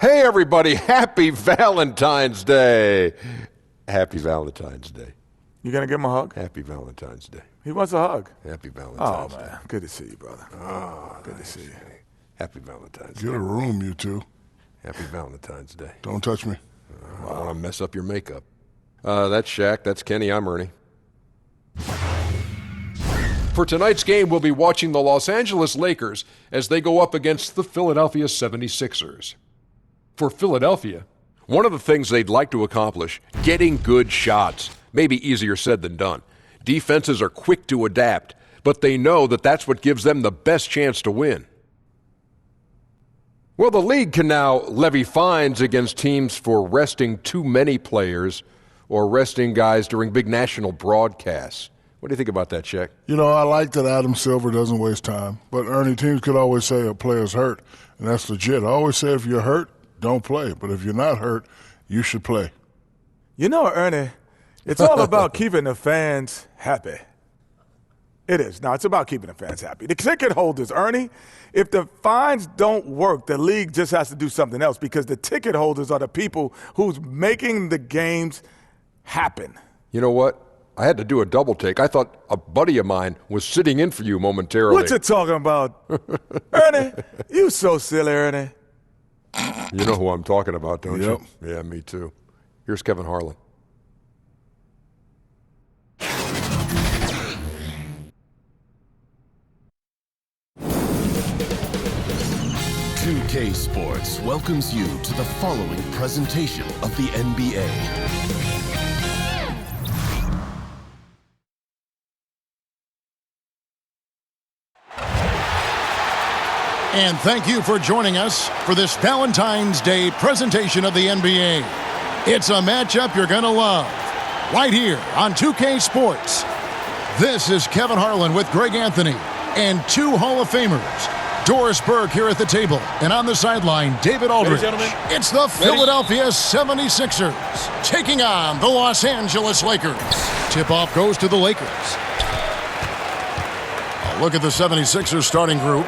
Hey, everybody, happy Valentine's Day. Happy Valentine's Day. You going to give him a hug? Happy Valentine's Day. He wants a hug. Happy Valentine's Day. Oh, man. Good to see you, brother. Good to see you. Happy Valentine's Day. Get a room, you two. Happy Valentine's Day. Don't touch me. I don't want to mess up your makeup. That's Shaq. That's Kenny. I'm Ernie. For tonight's game, we'll be watching the Los Angeles Lakers as they go up against the Philadelphia 76ers. For Philadelphia, one of the things they'd like to accomplish, getting good shots. Maybe easier said than done. Defenses are quick to adapt, but they know that that's what gives them the best chance to win. Well, the league can now levy fines against teams for resting too many players or resting guys during big national broadcasts. What do you think about that, Shaq? You know, I like that Adam Silver doesn't waste time. But, Ernie, teams could always say a player's hurt, and that's legit. I always say if you're hurt, don't play. But if you're not hurt, you should play. You know, Ernie, it's all about keeping the fans happy. It is. No, it's about keeping the fans happy. The ticket holders, Ernie, if the fines don't work, the league just has to do something else because the ticket holders are the people who's making the games happen. You know what? I had to do a double take. I thought a buddy of mine was sitting in for you momentarily. What you talking about? Ernie, you so silly, Ernie. You know who I'm talking about, don't Yep. you? Yeah, me too. Here's Kevin Harlan. 2K Sports welcomes you to the following presentation of the NBA. And thank you for joining us for this Valentine's Day presentation of the NBA. It's a matchup you're going to love, right here on 2K Sports. This is Kevin Harlan with Greg Anthony and two Hall of Famers. Doris Burke here at the table, and on the sideline, David Aldridge. It's the Philadelphia 76ers taking on the Los Angeles Lakers. Tip-off goes to the Lakers. A look at the 76ers starting group.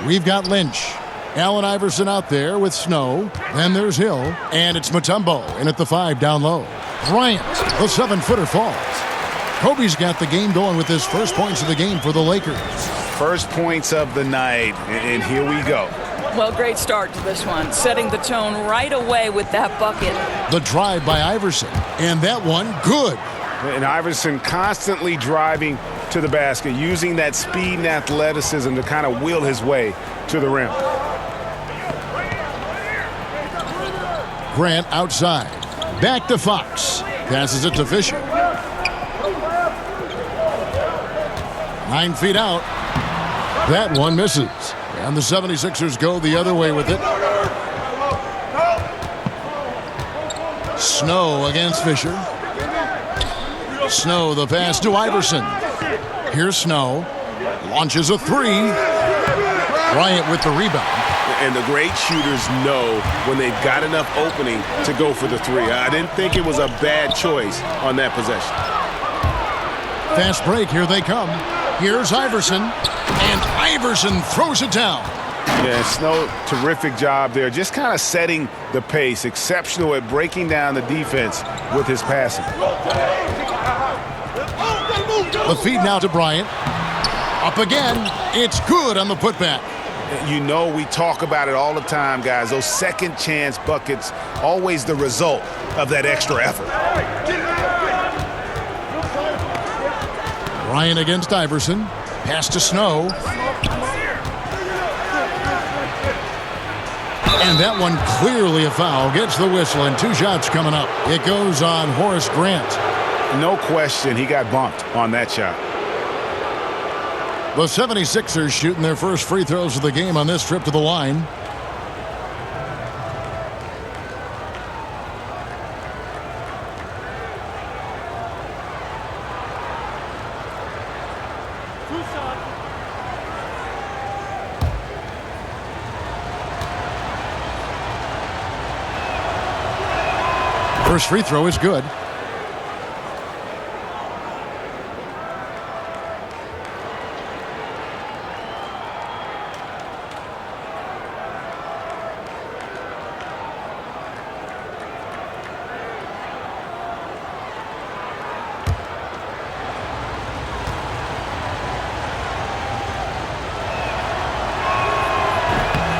We've got Lynch, Allen Iverson out there with Snow. Then there's Hill, and it's Mutombo in at the 5 down low. Bryant, the 7-footer falls. Kobe's got the game going with his first points of the game for the Lakers. First points of the night, and here we go. Well, great start to this one, setting the tone right away with that bucket. The drive by Iverson, and that one good. And Iverson constantly driving to the basket, using that speed and athleticism to kind of wheel his way to the rim. Grant outside. Back to Fox. Passes it to Fisher. 9 feet out. That one misses. And the 76ers go the other way with it. Snow against Fisher. Snow, the pass to Iverson. Here's Snow. Launches a 3. Bryant with the rebound. And the great shooters know when they've got enough opening to go for the 3. I didn't think it was a bad choice on that possession. Fast break, here they come. Here's Iverson, and Iverson throws it down. Yeah, Snow, terrific job there. Just kind of setting the pace. Exceptional at breaking down the defense with his passing. The feed now to Bryant. Up again. It's good on the putback. You know we talk about it all the time, guys. Those second chance buckets, always the result of that extra effort. Bryant against Iverson. Pass to Snow. And that one clearly a foul. Gets the whistle, and 2 shots coming up. It goes on Horace Grant. No question, he got bumped on that shot. The 76ers shooting their first free throws of the game on this trip to the line. First free throw is good.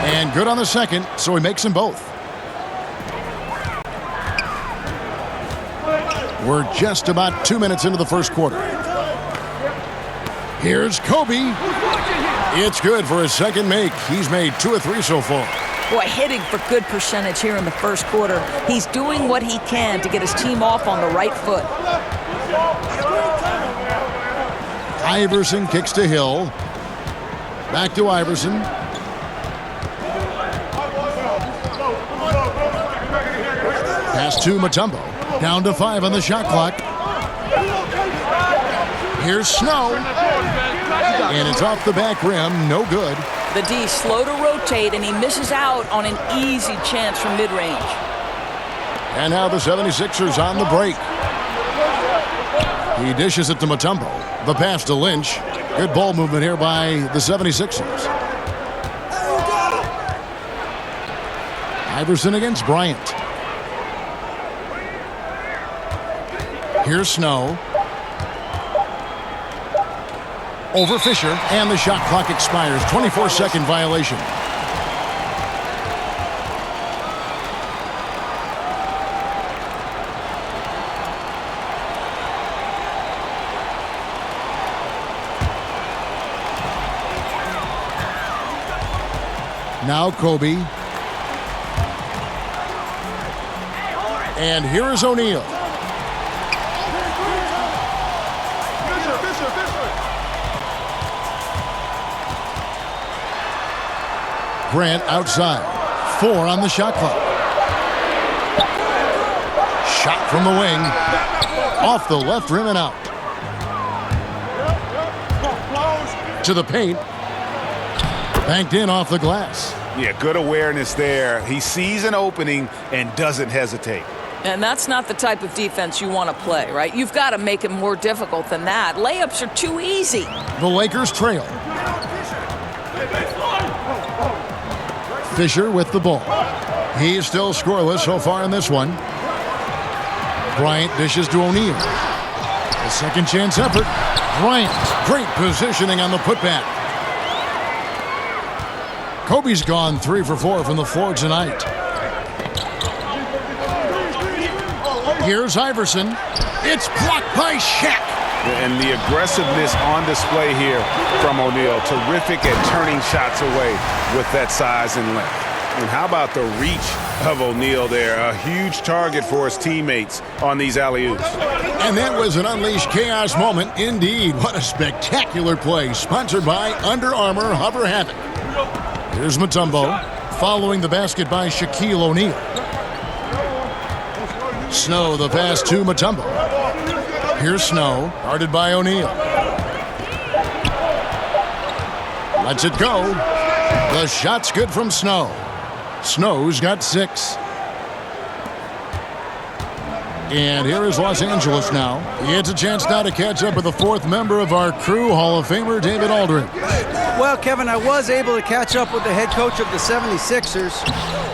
And good on the second, so he makes them both. We're just about 2 minutes into the first quarter. Here's Kobe. It's good for his second make. He's made 2 of 3 so far. Boy, hitting for good percentage here in the first quarter. He's doing what he can to get his team off on the right foot. Iverson kicks to Hill. Back to Iverson. Pass to Mutombo. Down to 5 on the shot clock. Here's Snow. And it's off the back rim. No good. The D slow to rotate, and he misses out on an easy chance from mid-range. And now the 76ers on the break. He dishes it to Mutombo. The pass to Lynch. Good ball movement here by the 76ers. Iverson against Bryant. Here's Snow. Over Fisher, and the shot clock expires. 24-second violation. Now Kobe. And here is O'Neal. Grant outside. 4 on the shot clock. Shot from the wing. Off the left rim and out. To the paint. Banked in off the glass. Yeah, good awareness there. He sees an opening and doesn't hesitate. And that's not the type of defense you want to play, right? You've got to make it more difficult than that. Layups are too easy. The Lakers trail. Fisher with the ball. He's still scoreless so far in this one. Bryant dishes to O'Neal. A second chance effort. Bryant, great positioning on the putback. Kobe's gone 3 for 4 from the floor tonight. Here's Iverson. It's blocked by Shaq. And the aggressiveness on display here from O'Neal. Terrific at turning shots away with that size and length. And how about the reach of O'Neal there? A huge target for his teammates on these alley-oops. And that was an unleashed chaos moment. Indeed, what a spectacular play. Sponsored by Under Armour Hover Havoc. Here's Mutombo, following the basket by Shaquille O'Neal. Snow, the pass to Mutombo. Here's Snow, guarded by O'Neal. Lets it go. The shot's good from Snow. Snow's got 6. And here is Los Angeles now. It's a chance now to catch up with the 4th member of our crew, Hall of Famer David Aldridge. Well, Kevin, I was able to catch up with the head coach of the 76ers.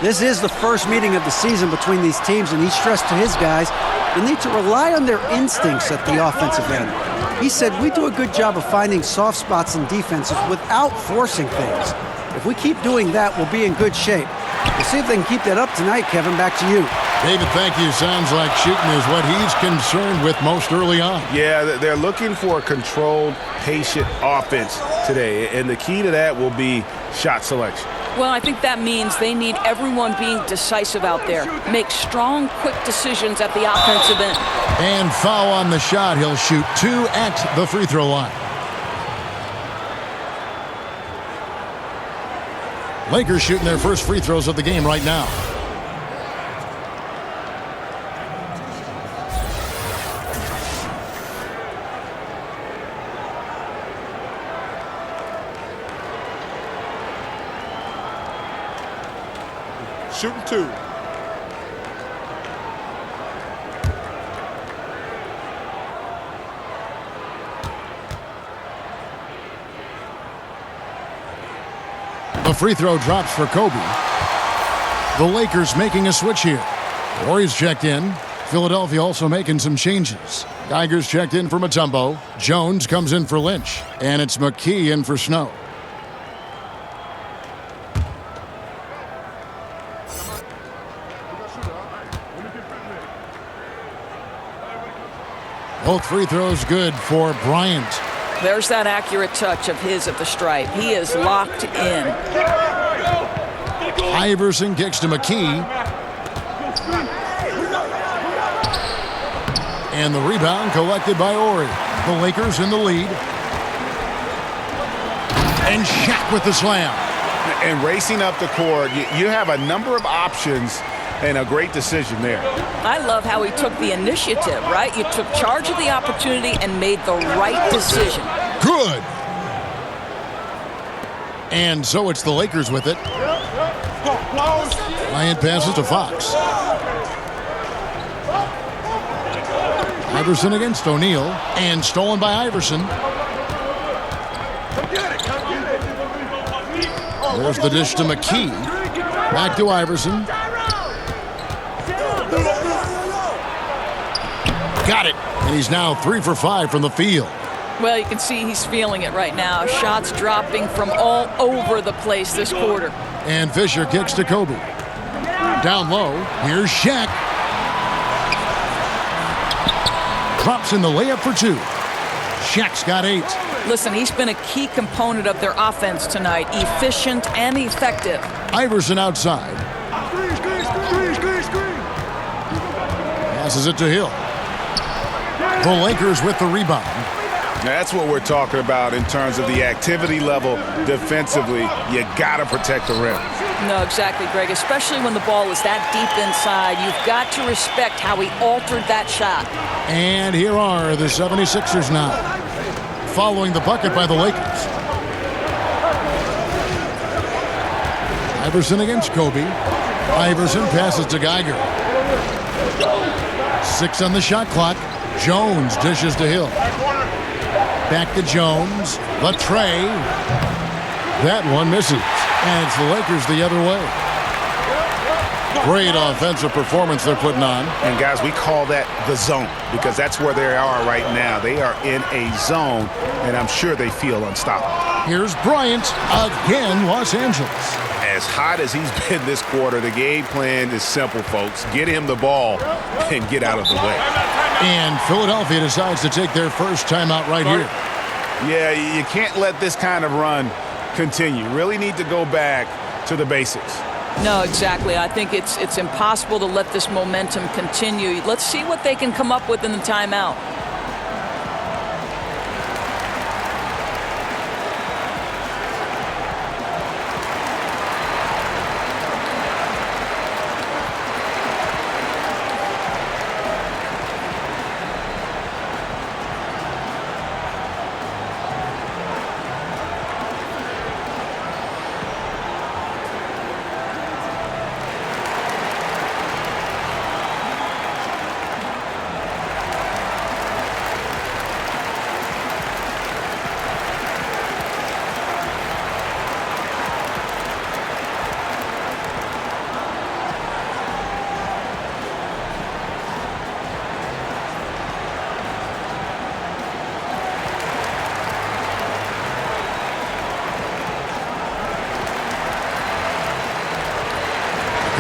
This is the first meeting of the season between these teams, and he stressed to his guys they need to rely on their instincts at the offensive end. He said, we do a good job of finding soft spots in defenses without forcing things. If we keep doing that, we'll be in good shape. We'll see if they can keep that up tonight, Kevin. Back to you. David, thank you. Sounds like shooting is what he's concerned with most early on. Yeah, they're looking for a controlled, patient offense today, and the key to that will be shot selection. Well, I think that means they need everyone being decisive out there. Make strong, quick decisions at the offensive end. And foul on the shot. He'll shoot 2 at the free throw line. Lakers shooting their first free throws of the game right now. Shooting 2. The free throw drops for Kobe. The Lakers making a switch here. Warriors checked in. Philadelphia also making some changes. Geiger's checked in for Mutombo. Jones comes in for Lynch. And it's McKee in for Snow. Both free throws good for Bryant. There's that accurate touch of his at the stripe. He is locked in. Iverson kicks to McKee. And the rebound collected by Ori. The Lakers in the lead. And Shaq with the slam. And racing up the court, you have a number of options and a great decision there. I love how he took the initiative, right? You took charge of the opportunity and made the right decision. Good. And so it's the Lakers with it. Bryant passes to Fox. Iverson against O'Neal. And stolen by Iverson. There's the dish to McKee. Back to Iverson. Got it. And he's now 3 for 5 from the field. Well, you can see he's feeling it right now. Shots dropping from all over the place this quarter. And Fisher kicks to Kobe. Down low. Here's Shaq. Drops in the layup for 2. Shaq's got 8. Listen, he's been a key component of their offense tonight. Efficient and effective. Iverson outside. Passes it to Hill. The Lakers with the rebound. Now, that's what we're talking about in terms of the activity level defensively. You got to protect the rim. No, exactly, Greg. Especially when the ball is that deep inside. You've got to respect how he altered that shot. And here are the 76ers now, following the bucket by the Lakers. Iverson against Kobe. Iverson passes to Geiger. 6 on the shot clock. Jones dishes to Hill. Back to Jones. Latre. That one misses. And it's the Lakers the other way. Great offensive performance they're putting on. And guys, we call that the zone because that's where they are right now. They are in a zone, and I'm sure they feel unstoppable. Here's Bryant again, Los Angeles. As hot as he's been this quarter, the game plan is simple, folks. Get him the ball and get out of the way. And Philadelphia decides to take their first timeout right here. Yeah, you can't let this kind of run continue. Really need to go back to the basics. No, exactly. I think it's impossible to let this momentum continue. Let's see what they can come up with in the timeout.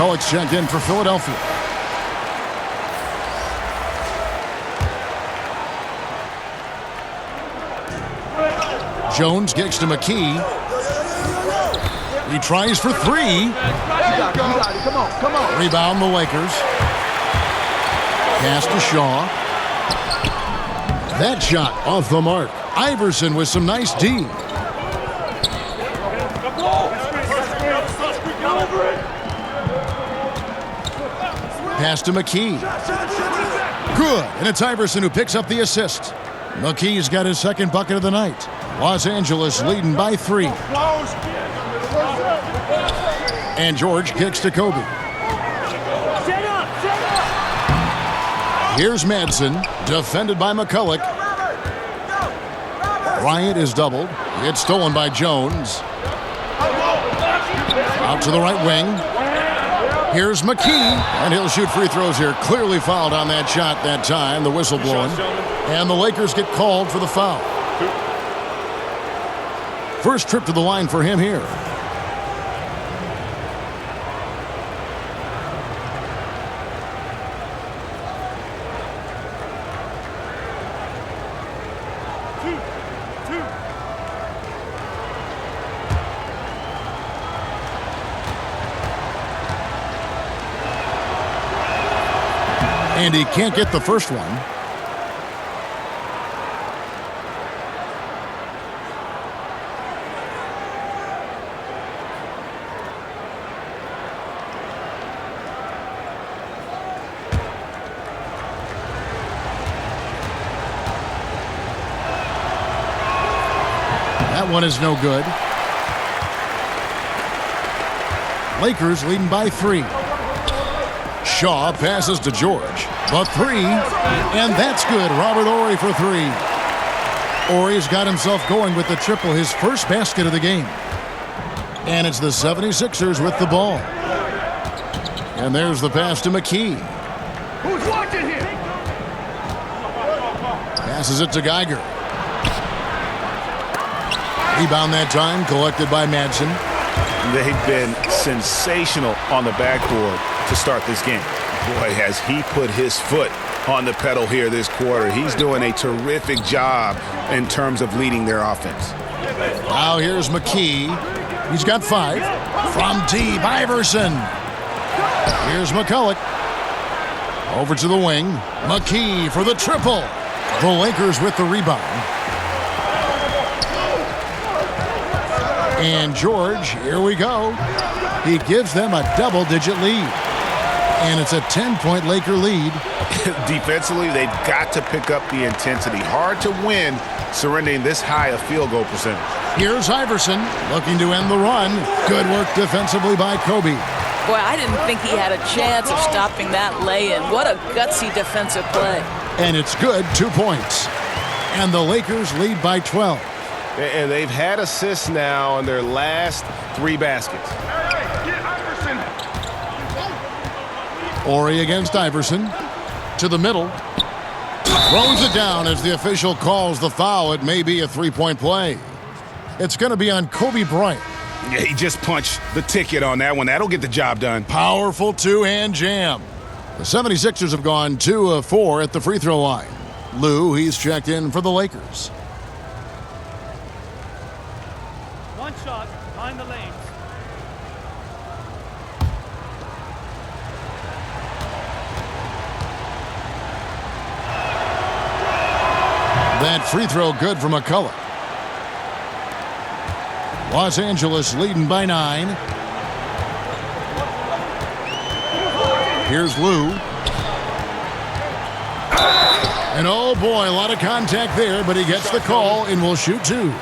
McCulloch's checked in for Philadelphia. Jones kicks to McKee. He tries for 3. Come on. Rebound the Lakers. Pass to Shaw. That shot off the mark. Iverson with some nice D. Pass to McKee. Good, and it's Iverson who picks up the assist. McKee's got his second bucket of the night. Los Angeles leading by 3. And George kicks to Kobe. Here's Madsen, defended by McCulloch. Bryant is doubled. It's stolen by Jones. Out to the right wing. Here's McKee, and he'll shoot free throws here. Clearly fouled on that shot that time, the whistle blowing. And the Lakers get called for the foul. First trip to the line for him here. And he can't get the first one. That one is no good. Lakers leading by 3. Shaw passes to George. The 3, and that's good. Robert Horry for 3. Horry's got himself going with the triple, his first basket of the game. And it's the 76ers with the ball. And there's the pass to McKee. Who's watching here? Passes it to Geiger. Rebound that time collected by Madsen. They've been sensational on the backboard to start this game. Boy, has he put his foot on the pedal here this quarter. He's doing a terrific job in terms of leading their offense. Now here's McKee. He's got 5. From deep, Iverson. Here's McCulloch. Over to the wing. McKee for the triple. The Lakers with the rebound. And George, here we go. He gives them a double-digit lead. And it's a 10-point Laker lead. Defensively, they've got to pick up the intensity. Hard to win surrendering this high a field goal percentage. Here's Iverson looking to end the run. Good work defensively by Kobe. Boy, I didn't think he had a chance of stopping that lay-in. What a gutsy defensive play. And it's good, 2 points. And the Lakers lead by 12. And they've had assists now in their last 3 baskets. Horry against Iverson. To the middle. Throws it down as the official calls the foul. It may be a 3-point play. It's going to be on Kobe Bryant. Yeah, he just punched the ticket on that one. That'll get the job done. Powerful two-hand jam. The 76ers have gone 2 of 4 at the free throw line. Lou, he's checked in for the Lakers. One shot behind the lanes. That free throw good from McCulloch. Los Angeles leading by 9. Here's Lou. And oh boy, a lot of contact there, but he gets the call and will shoot 2.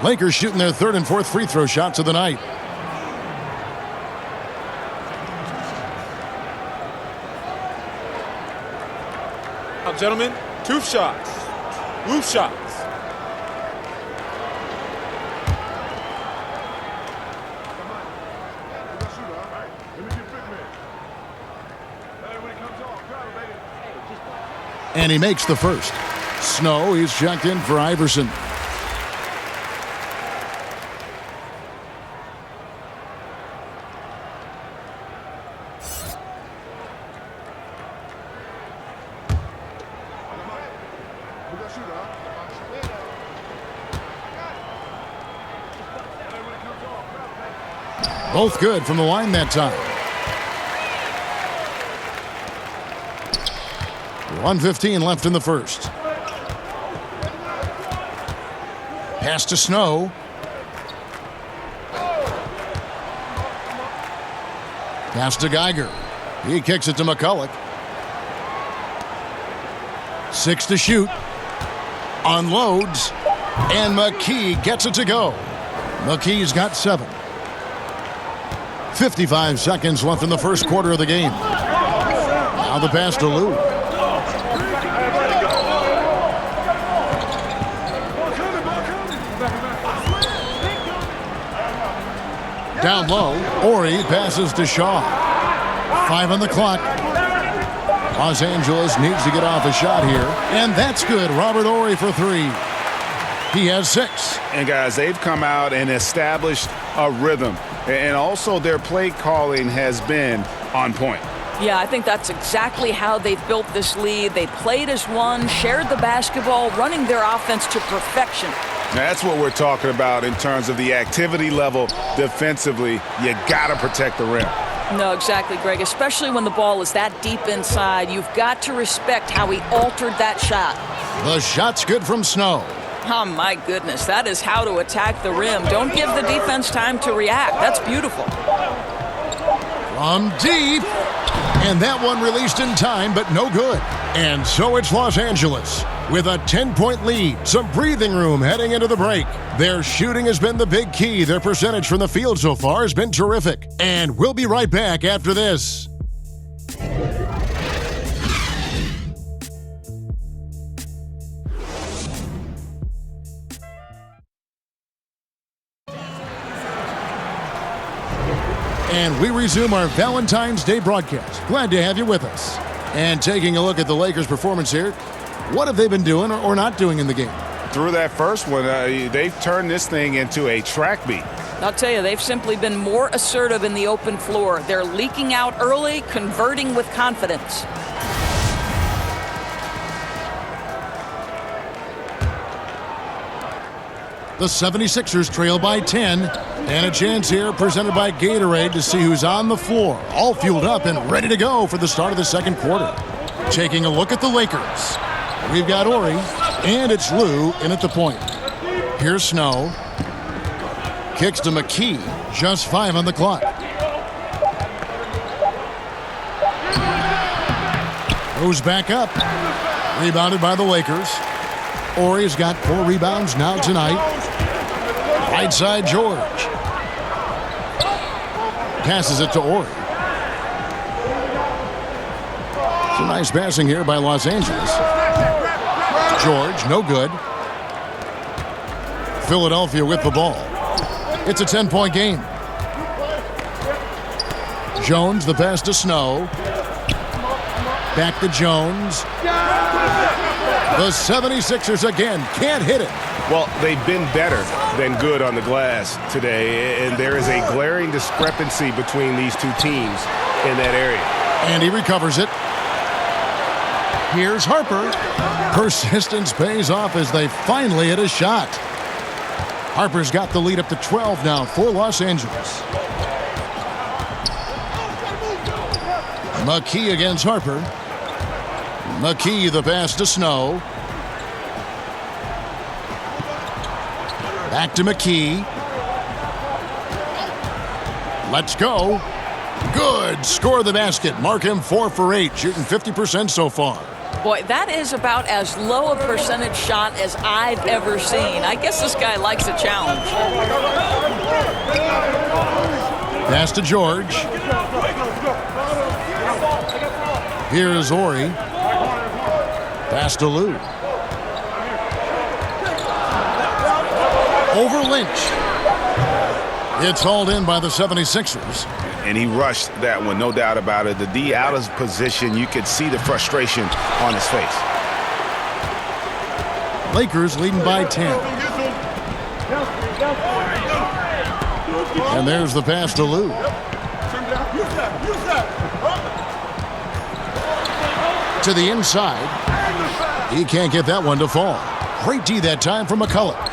Lakers shooting their 3rd and 4th free throw shots of the night. Now, gentlemen, 2 shots. Loose shots. And he makes the first. Snow, he's checked in for Iverson. Both good from the line that time. 1:15 left in the first. Pass to Snow. Pass to Geiger. He kicks it to McCulloch. 6 to shoot. Unloads. And McKee gets it to go. McKee's got 7. 55 seconds left in the first quarter of the game. Now the pass to Lou. Down low, Horry passes to Shaw. 5 on the clock. Los Angeles needs to get off a shot here, and that's good. Robert Horry for 3. He has 6. And guys, they've come out and established a rhythm. And also their play calling has been on point. Yeah, I think that's exactly how they've built this lead. They played as one, shared the basketball, running their offense to perfection. Now, that's what we're talking about in terms of the activity level defensively. You got to protect the rim. No, exactly, Greg, especially when the ball is that deep inside. You've got to respect how he altered that shot. The shot's good from Snow. Oh, my goodness, that is how to attack the rim. Don't give the defense time to react. That's beautiful. From deep. And that one released in time, but no good. And so it's Los Angeles with a 10-point lead. Some breathing room heading into the break. Their shooting has been the big key. Their percentage from the field so far has been terrific. And we'll be right back after this. And we resume our Valentine's Day broadcast. Glad to have you with us. And taking a look at the Lakers' performance here, what have they been doing or not doing in the game? Through that first one, they've turned this thing into a track meet. I'll tell you, they've simply been more assertive in the open floor. They're leaking out early, converting with confidence. The 76ers trail by 10. And a chance here presented by Gatorade to see who's on the floor. All fueled up and ready to go for the start of the second quarter. Taking a look at the Lakers. We've got Ori, and it's Lou in at the point. Here's Snow. Kicks to McKee. Just 5 on the clock. Goes back up. Rebounded by the Lakers. Ori's got 4 rebounds now tonight. Right side, George. Passes it to Ori. Some nice passing here by Los Angeles. George, no good. Philadelphia with the ball. It's a 10-point game. Jones, the pass to Snow. Back to Jones. The 76ers again can't hit it. Well, they've been better than good on the glass today, and there is a glaring discrepancy between these two teams in that area. And he recovers it. Here's Harper. Persistence pays off as they finally hit a shot. Harper's got the lead up to 12 now for Los Angeles. McKee against Harper. McKee, the pass to Snow. Back to McKee. Let's go. Good. Score the basket. Mark him 4 for 8, shooting 50% so far. Boy, that is about as low a percentage shot as I've ever seen. I guess this guy likes a challenge. Pass to George. Here's Ori. Pass to Lou. Over Lynch. It's hauled in by the 76ers. And he rushed that one, no doubt about it. The D out of position, you could see the frustration on his face. Lakers leading by 10. And there's the pass to Lou. To the inside. He can't get that one to fall. Great D that time from McCullough.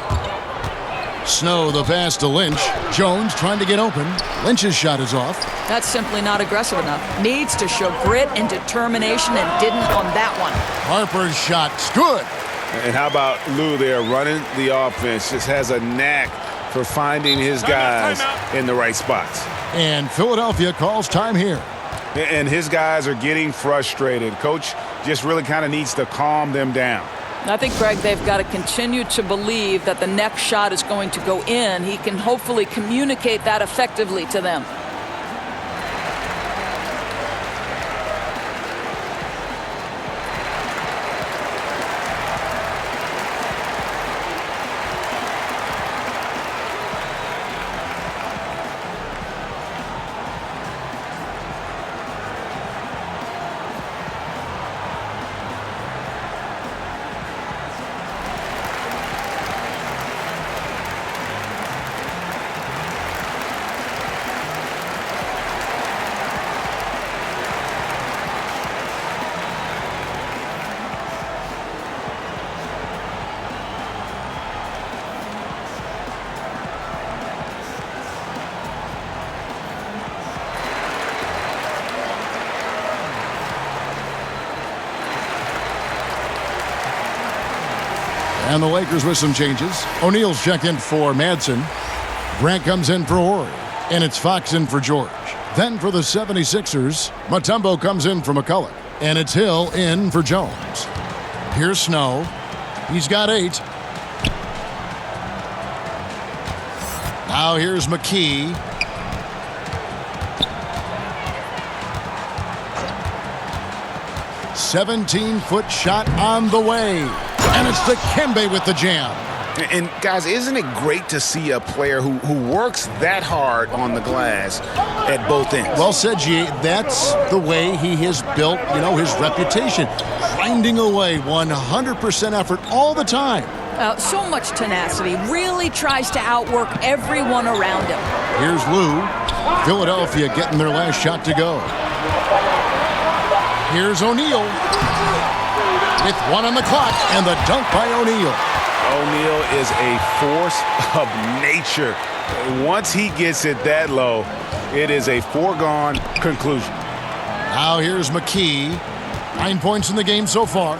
Snow, the pass to Lynch. Jones trying to get open. Lynch's shot is off. That's simply not aggressive enough. Needs to show grit and determination and didn't on that one. Harper's shot's good. And how about Lou there running the offense? Just has a knack for finding his guys in the right spots. And Philadelphia calls time here. And his guys are getting frustrated. Coach just really kind of needs to calm them down. I think, Greg, they've got to continue to believe that the next shot is going to go in. He can hopefully communicate that effectively to them. And the Lakers with some changes. O'Neal's checked in for Madsen. Grant comes in for Horry. And it's Fox in for George. Then for the 76ers, Mutombo comes in for McCulloch. And it's Hill in for Jones. Here's Snow. He's got 8. Now here's McKee. "17-foot shot on the way. And it's Dikembe with the jam. And guys, isn't it great to see a player who works that hard on the glass at both ends? Well said, G. That's the way he has built, his reputation. Grinding away, 100% effort all the time. So much tenacity. Really tries to outwork everyone around him. Here's Lou. Philadelphia getting their last shot to go. Here's O'Neal. With 1 on the clock, and the dunk by O'Neal. O'Neal is a force of nature. Once he gets it that low, it is a foregone conclusion. Now here's McKee. 9 points in the game so far.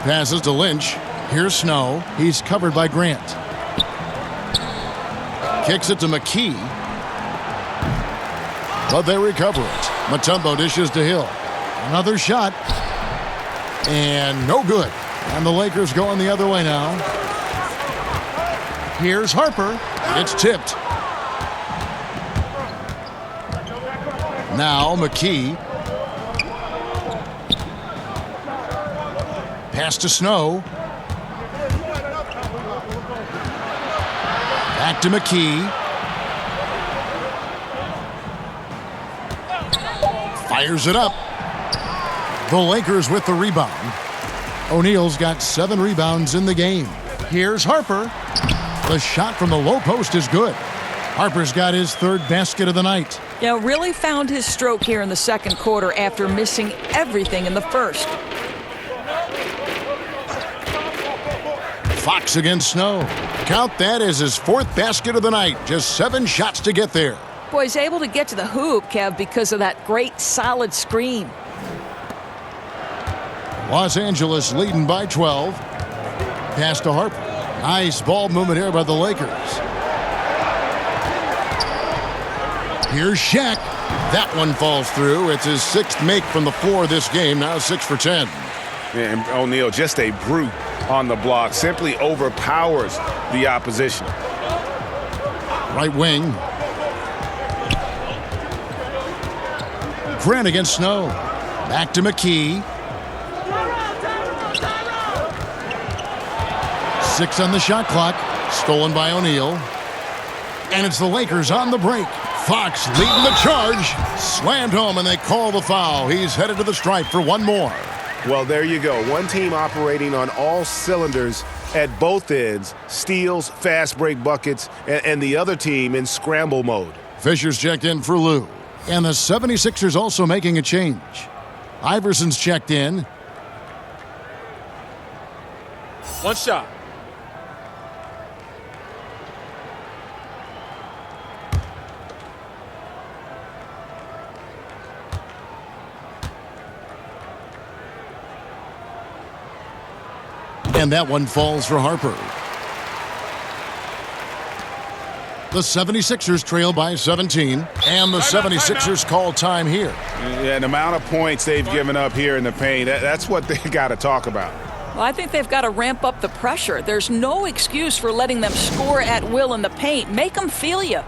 Passes to Lynch. Here's Snow. He's covered by Grant. Kicks it to McKee. But they recover it. Mutombo dishes to Hill. Another shot. And no good. And the Lakers going the other way now. Here's Harper. It's tipped. Now McKee. Pass to Snow. Back to McKee. Fires it up. The Lakers with the rebound. O'Neal's got 7 rebounds in the game. Here's Harper. The shot from the low post is good. Harper's got his 3rd basket of the night. Really found his stroke here in the second quarter after missing everything in the first. Fox against Snow. Count that as his 4th basket of the night. Just 7 shots to get there. Boy, he's able to get to the hoop, Kev, because of that great solid screen. Los Angeles leading by 12. Pass to Harper. Nice ball movement here by the Lakers. Here's Shaq. That one falls through. It's his 6th make from the floor this game. Now 6 for 10. And O'Neal, just a brute on the block. Simply overpowers the opposition. Right wing. Grant against Snow. Back to McKee. 6 on the shot clock. Stolen by O'Neal. And it's the Lakers on the break. Fox leading the charge. Slammed home, and they call the foul. He's headed to the stripe for 1 more. Well, there you go. One team operating on all cylinders at both ends. Steals, fast break buckets, and the other team in scramble mode. Fisher's checked in for Lou. And the 76ers also making a change. Iverson's checked in. 1 shot. And that one falls for Harper. The 76ers trail by 17. And the 76ers call time here. Yeah, the amount of points they've given up here in the paint, that's what they got to talk about. Well, I think they've got to ramp up the pressure. There's no excuse for letting them score at will in the paint. Make them feel you.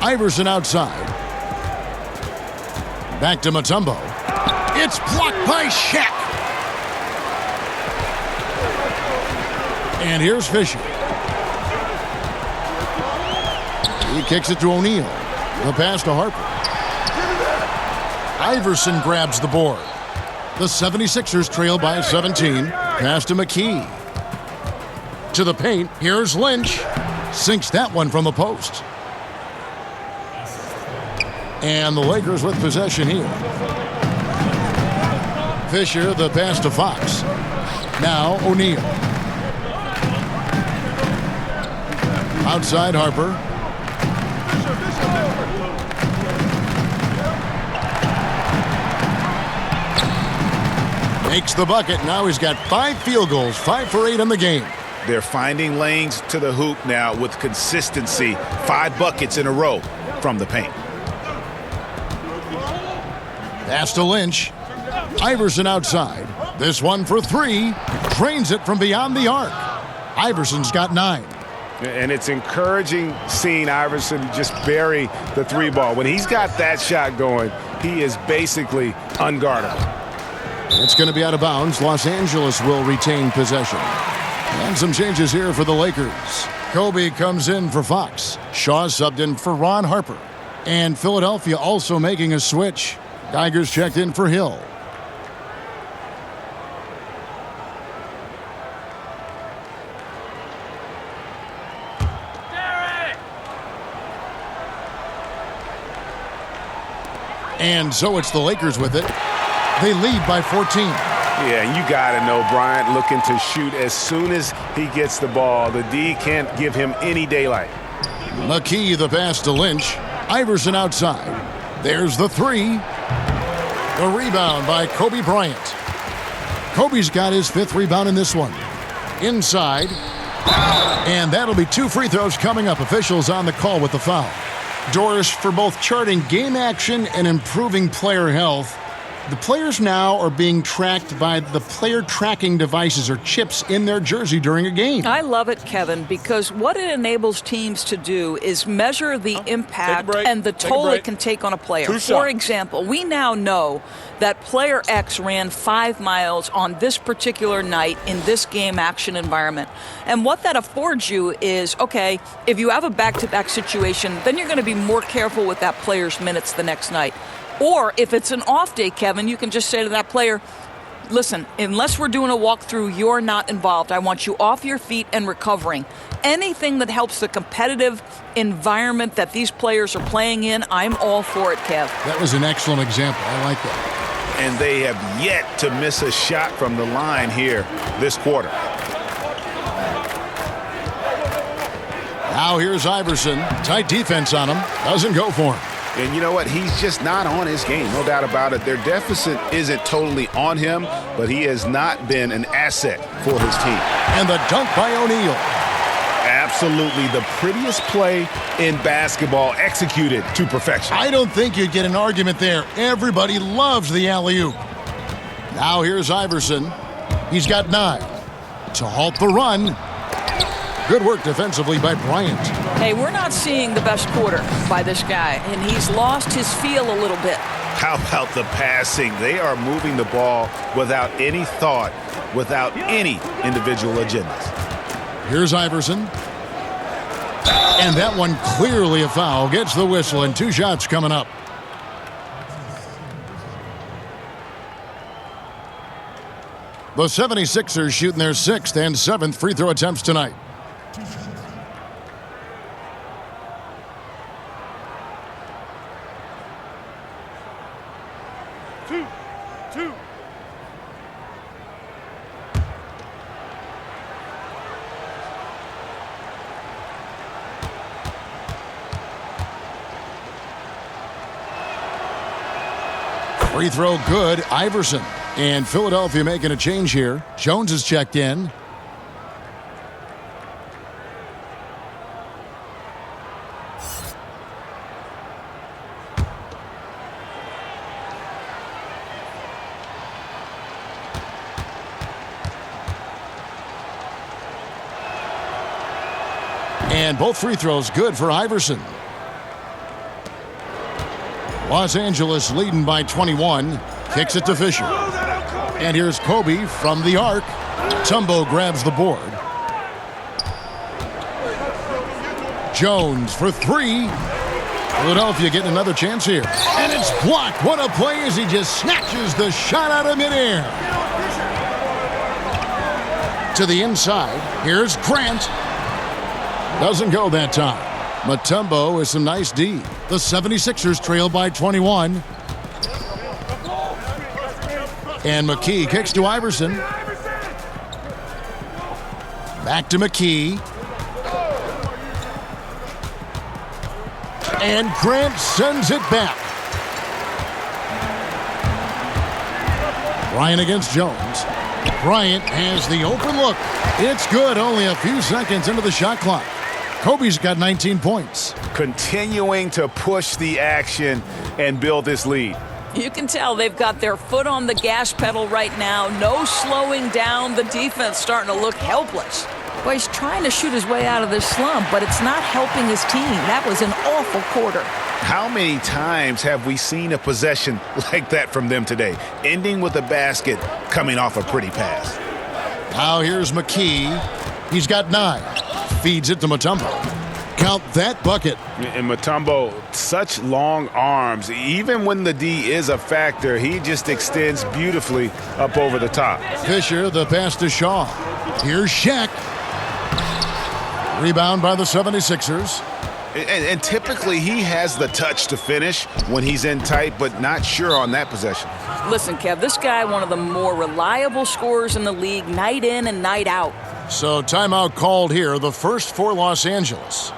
Iverson outside. Back to Mutombo. It's blocked by Shaq. And here's Fisher. He kicks it to O'Neal. The pass to Harper. Iverson grabs the board. The 76ers trail by 17. Pass to McKee. To the paint. Here's Lynch. Sinks that one from the post. And the Lakers with possession here. Fisher, the pass to Fox. Now O'Neal. Outside Harper. Makes the bucket. Now he's got 5 field goals, 5 for 8 in the game. They're finding lanes to the hoop now with consistency. 5 buckets in a row from the paint. Pass to Lynch. Iverson outside. This one for 3. Drains it from beyond the arc. Iverson's got 9. And it's encouraging seeing Iverson just bury the 3 ball. When he's got that shot going, he is basically unguardable. It's going to be out of bounds. Los Angeles will retain possession. And some changes here for the Lakers. Kobe comes in for Fox. Shaw subbed in for Ron Harper. And Philadelphia also making a switch. Geiger's checked in for Hill. And so it's the Lakers with it. They lead by 14. Yeah, and you got to know Bryant looking to shoot as soon as he gets the ball. The D can't give him any daylight. McKee, the pass to Lynch. Iverson outside. There's the 3. The rebound by Kobe Bryant. Kobe's got his 5th rebound in this one. Inside. And that'll be 2 free throws coming up. Officials on the call with the foul. Doris, for both charting game action and improving player health, the players now are being tracked by the player tracking devices or chips in their jersey during a game. I love it, Kevin, because what it enables teams to do is measure the impact and the toll it can take on a player. For example, we now know that player X ran 5 miles on this particular night in this game action environment. And what that affords you is, okay, if you have a back-to-back situation, then you're going to be more careful with that player's minutes the next night. Or if it's an off day, Kevin, you can just say to that player, listen, unless we're doing a walkthrough, you're not involved. I want you off your feet and recovering. Anything that helps the competitive environment that these players are playing in, I'm all for it, Kev. That was an excellent example. I like that. And they have yet to miss a shot from the line here this quarter. Now here's Iverson. Tight defense on him. Doesn't go for him. And you know what? He's just not on his game, no doubt about it. Their deficit isn't totally on him, but he has not been an asset for his team. And the dunk by O'Neal. Absolutely the prettiest play in basketball, executed to perfection. I don't think you'd get an argument there. Everybody loves the alley-oop. Now here's Iverson. He's got 9 to halt the run. Good work defensively by Bryant. Hey, we're not seeing the best quarter by this guy, and he's lost his feel a little bit. How about the passing? They are moving the ball without any thought, without any individual agendas. Here's Iverson. And that one clearly a foul. Gets the whistle, and 2 shots coming up. The 76ers shooting their 6th and 7th free throw attempts tonight. Two. Free throw good, Iverson. And Philadelphia making a change here. Jones is checked in. And both free throws good for Iverson. Los Angeles leading by 21. Kicks it to Fisher. And here's Kobe from the arc. Mutombo grabs the board. Jones for three. Philadelphia getting another chance here. And it's blocked. What a play as he just snatches the shot out of midair. To the inside. Here's Grant. Doesn't go that time. Mutombo with some nice D. The 76ers trail by 21. And McKee kicks to Iverson. Back to McKee. And Grant sends it back. Bryant against Jones. Bryant has the open look. It's good, only a few seconds into the shot clock. Kobe's got 19 points. Continuing to push the action and build this lead. You can tell they've got their foot on the gas pedal right now. No slowing down. The defense starting to look helpless. Well, he's trying to shoot his way out of this slump, but it's not helping his team. That was an awful quarter. How many times have we seen a possession like that from them today, ending with a basket coming off a pretty pass? Now here's McKee. He's got 9. Feeds it to Mutombo. Count that bucket. And Mutombo, such long arms. Even when the D is a factor, he just extends beautifully up over the top. Fisher, the pass to Shaw. Here's Shaq. Rebound by the 76ers. And typically he has the touch to finish when he's in tight, but not sure on that possession. Listen, Kev, this guy, one of the more reliable scorers in the league, night in and night out. So timeout called here, the first for Los Angeles.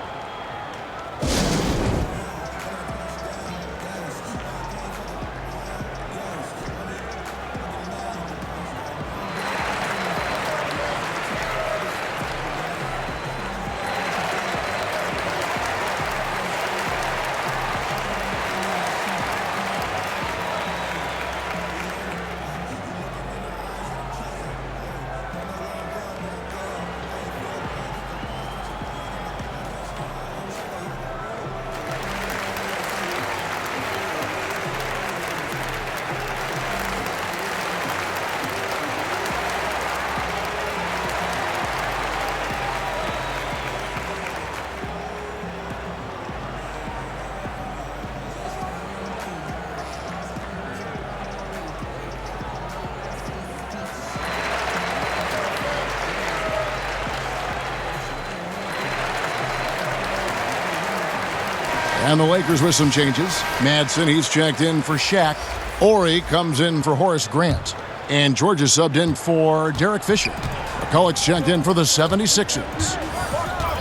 And the Lakers with some changes. Madsen, he's checked in for Shaq. Ori comes in for Horace Grant. And George is subbed in for Derek Fisher. McCulloch's checked in for the 76ers.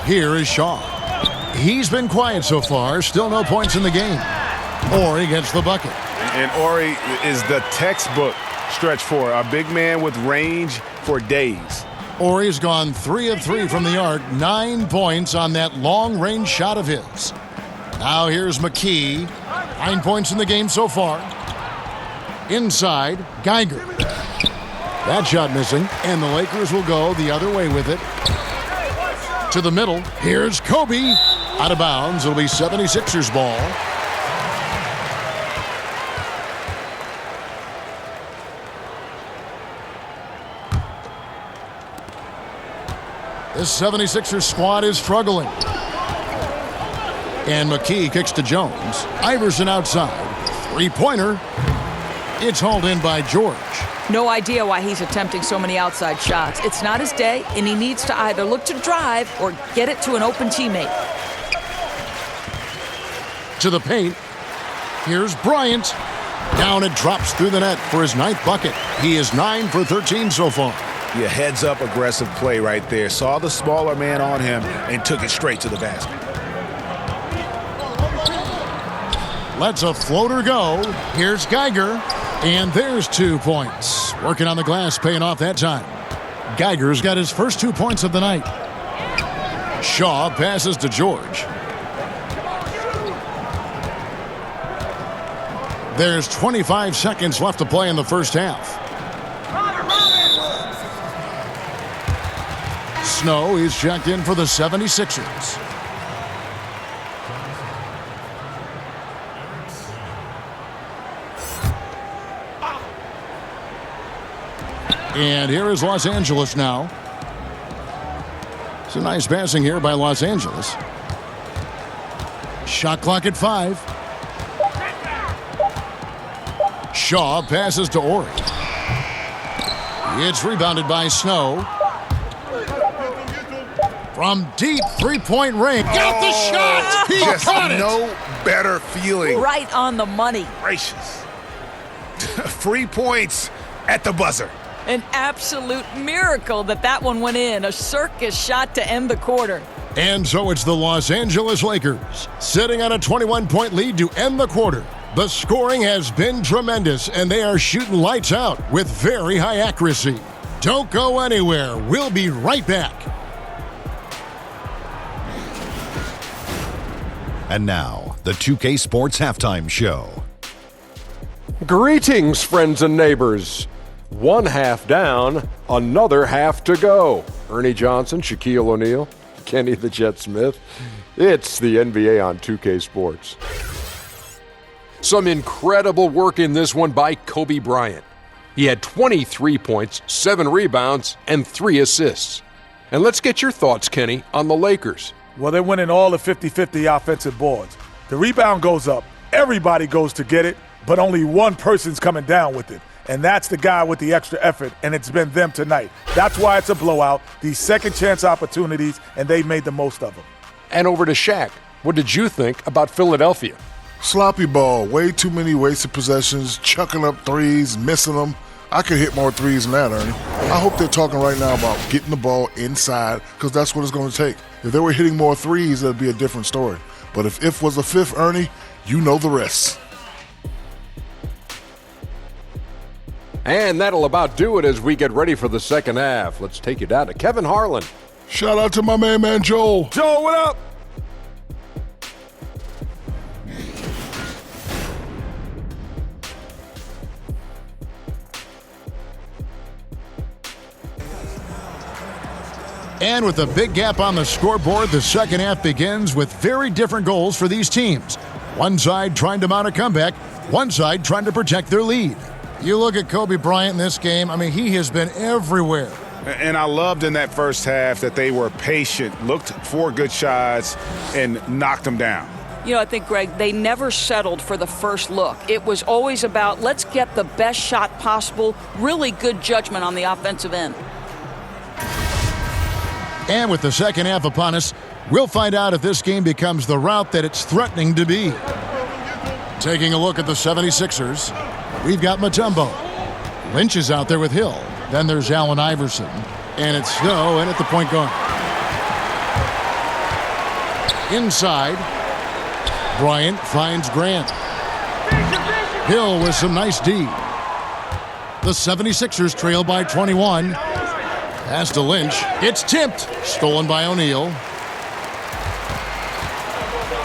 Here is Shaw. He's been quiet so far. Still no points in the game. Ori gets the bucket. And Ori is the textbook stretch four. A big man with range for days. Ori's gone 3 of 3 from the arc. 9 points on that long-range shot of his. Now here's McKee. 9 points in the game so far. Inside, Geiger. That shot missing, and the Lakers will go the other way with it. To the middle, here's Kobe. Out of bounds, it'll be 76ers ball. This 76ers squad is struggling. And McKee kicks to Jones. Iverson outside. Three-pointer. It's hauled in by George. No idea why he's attempting so many outside shots. It's not his day, and he needs to either look to drive or get it to an open teammate. To the paint. Here's Bryant. Down it drops through the net for his 9th bucket. He is 9 for 13 so far. Yeah, heads-up aggressive play right there. Saw the smaller man on him and took it straight to the basket. Lets a floater go. Here's Geiger. And there's 2 points. Working on the glass, paying off that time. Geiger's got his first 2 points of the night. Shaw passes to George. There's 25 seconds left to play in the first half. Snow is checked in for the 76ers. And here is Los Angeles now. It's a nice passing here by Los Angeles. Shot clock at 5. Shaw passes to Ori. It's rebounded by Snow. From deep three-point range. Got the shot! He Just caught it! no better feeling. Right on the money. Gracious. Free points at the buzzer. An absolute miracle that one went in. A circus shot to end the quarter. And so it's the Los Angeles Lakers sitting on a 21-point lead to end the quarter. The scoring has been tremendous, and they are shooting lights out with very high accuracy. Don't go anywhere. We'll be right back. And now, the 2K Sports Halftime Show. Greetings, friends and neighbors. One half down, another half to go. Ernie Johnson, Shaquille O'Neal, Kenny the Jet Smith. It's the NBA on 2K Sports. Some incredible work in this one by Kobe Bryant. He had 23 points, 7 rebounds, and 3 assists. And let's get your thoughts, Kenny, on the Lakers. Well, they're winning all the 50-50 offensive boards. The rebound goes up. Everybody goes to get it, but only one person's coming down with it. And that's the guy with the extra effort, and it's been them tonight. That's why it's a blowout. These second chance opportunities, and they made the most of them. And over to Shaq. What did you think about Philadelphia? Sloppy ball, way too many wasted possessions, chucking up threes, missing them. I could hit more threes than that, Ernie. I hope they're talking right now about getting the ball inside, because that's what it's going to take. If they were hitting more threes, that'd be a different story. But if was a fifth, Ernie, you know the rest. And that'll about do it as we get ready for the second half. Let's take you down to Kevin Harlan. Shout out to my main man, Joel. Joel, what up? And with a big gap on the scoreboard, the second half begins with very different goals for these teams. One side trying to mount a comeback, one side trying to protect their lead. You look at Kobe Bryant in this game, I mean, he has been everywhere. And I loved in that first half that they were patient, looked for good shots, and knocked them down. You know, I think, Greg, they never settled for the first look. It was always about, let's get the best shot possible, really good judgment on the offensive end. And with the second half upon us, we'll find out if this game becomes the route that it's threatening to be. Taking a look at the 76ers, we've got Mutombo. Lynch is out there with Hill. Then there's Allen Iverson. And it's Snow in at the point guard. Inside, Bryant finds Grant. Hill with some nice D. The 76ers trail by 21. Pass to Lynch. It's tipped. Stolen by O'Neal.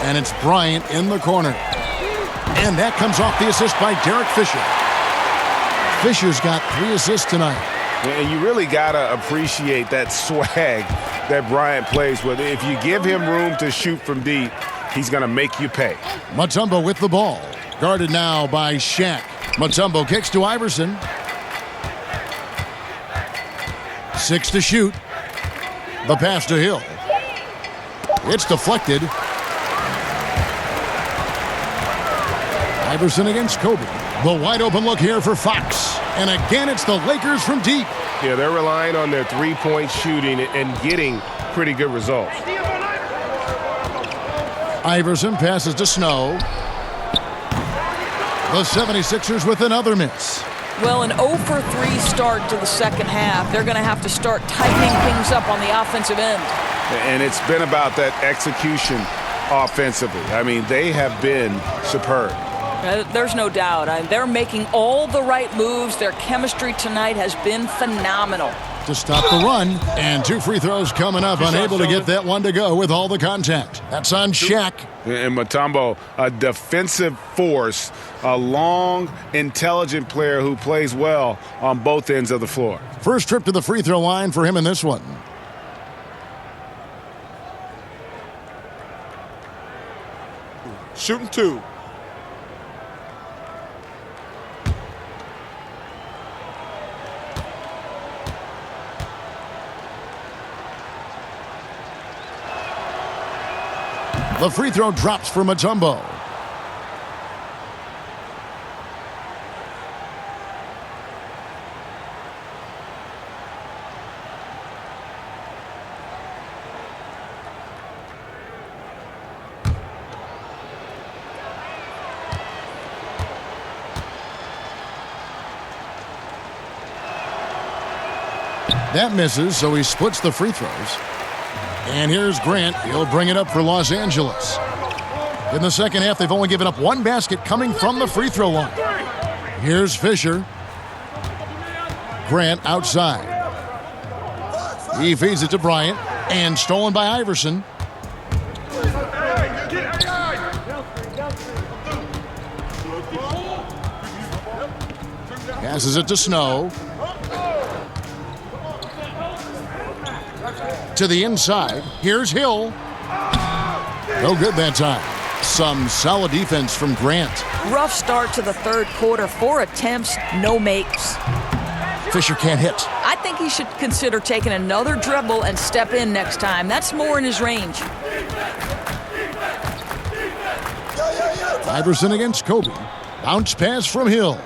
And it's Bryant in the corner. And that comes off the assist by Derek Fisher. Fisher's got 3 assists tonight. And you really got to appreciate that swag that Bryant plays with. If you give him room to shoot from deep, he's going to make you pay. Mutombo with the ball. Guarded now by Shaq. Mutombo kicks to Iverson. 6 to shoot. The pass to Hill. It's deflected. Iverson against Kobe. The wide open look here for Fox. And again, it's the Lakers from deep. Yeah, they're relying on their three-point shooting and getting pretty good results. Iverson passes to Snow. The 76ers with another miss. Well, an 0 for 3 start to the second half. They're going to have to start tightening things up on the offensive end. And it's been about that execution offensively. I mean, they have been superb. There's no doubt. They're making all the right moves. Their chemistry tonight has been phenomenal. To stop the run, and 2 free throws coming up, unable to get that one to go with all the contact. That's on Shaq. And Mutombo, a defensive force, a long, intelligent player who plays well on both ends of the floor. First trip to the free throw line for him in this one. Shooting 2. The free throw drops for Mutombo. That misses, so he splits the free throws. And here's Grant. He'll bring it up for Los Angeles. In the second half, they've only given up one basket coming from the free throw line. Here's Fisher. Grant outside. He feeds it to Bryant, and stolen by Iverson. Passes it to Snow. To the inside. Here's Hill. No good that time. Some solid defense from Grant. Rough start to the third quarter. 4 attempts, no makes. Fisher can't hit. I think he should consider taking another dribble and step in next time. That's more in his range. Iverson against Kobe. Bounce pass from Hill.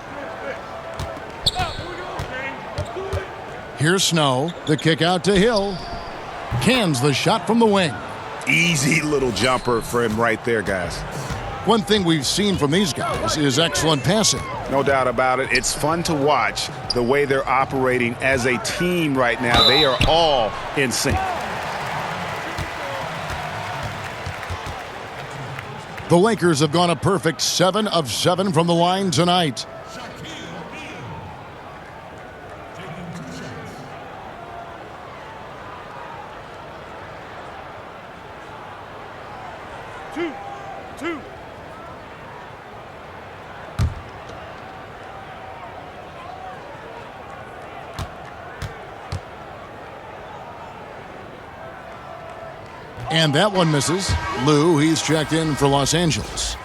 Here's Snow. The kick out to Hill. Cans the shot from the wing. Easy little jumper for him right there, guys. One thing we've seen from these guys is excellent passing. No doubt about it. It's fun to watch the way they're operating as a team right now. They are all in sync. The Lakers have gone a perfect 7 of 7 from the line tonight. Two. And that one misses. Lou, he's checked in for Los Angeles.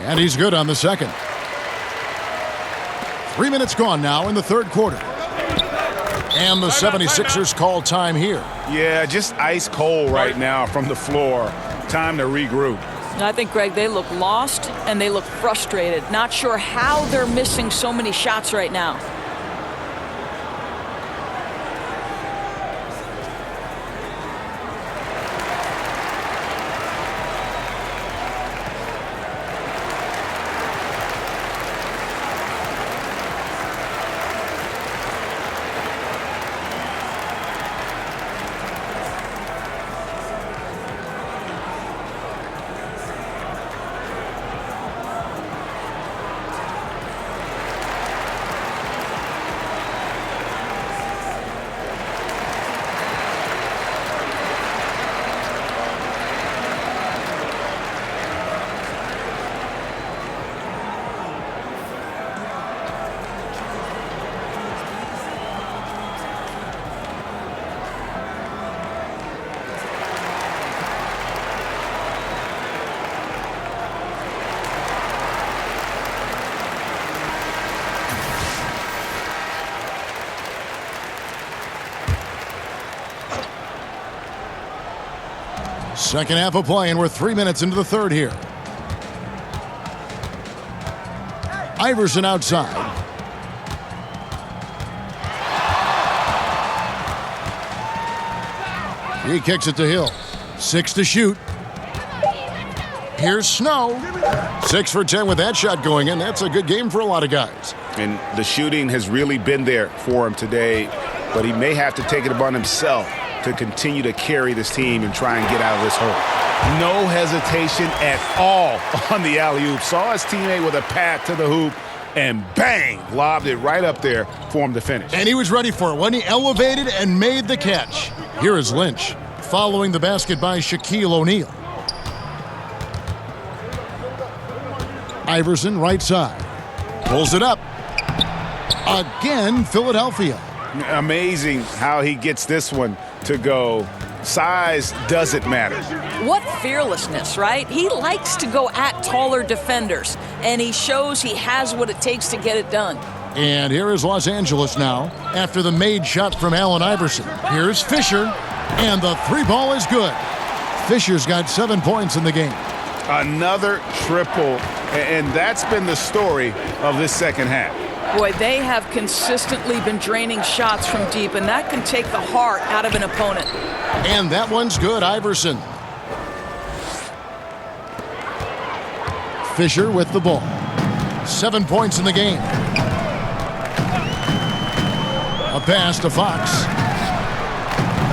And he's good on the second. 3 minutes gone now in the third quarter. And the 76ers call time here. Yeah, just ice cold right now from the floor. Time to regroup. I think, Greg, they look lost and they look frustrated. Not sure how they're missing so many shots right now. Second half of play, and we're 3 minutes into the third here. Iverson outside. He kicks it to Hill. 6 to shoot. Here's Snow. 6 for 10 with that shot going in. That's a good game for a lot of guys. And the shooting has really been there for him today, but he may have to take it upon himself to continue to carry this team and try and get out of this hole. No hesitation at all on the alley-oop. Saw his teammate with a pat to the hoop, and bang, lobbed it right up there for him to finish. And he was ready for it when he elevated and made the catch. Here is Lynch, following the basket by Shaquille O'Neal. Iverson right side. Pulls it up. Again, Philadelphia. Amazing how he gets this one to go. size doesn't matter. What fearlessness, right? He likes to go at taller defenders, and he shows he has what it takes to get it done. And here is Los Angeles now after the made shot from Allen Iverson. Here's Fisher, and the three ball is good. Fisher's got 7 points in the game. Another triple, and that's been the story of this second half. Boy, they have consistently been draining shots from deep, and that can take the heart out of an opponent. And that one's good, Iverson. Fisher with the ball. 7 points in the game. A pass to Fox.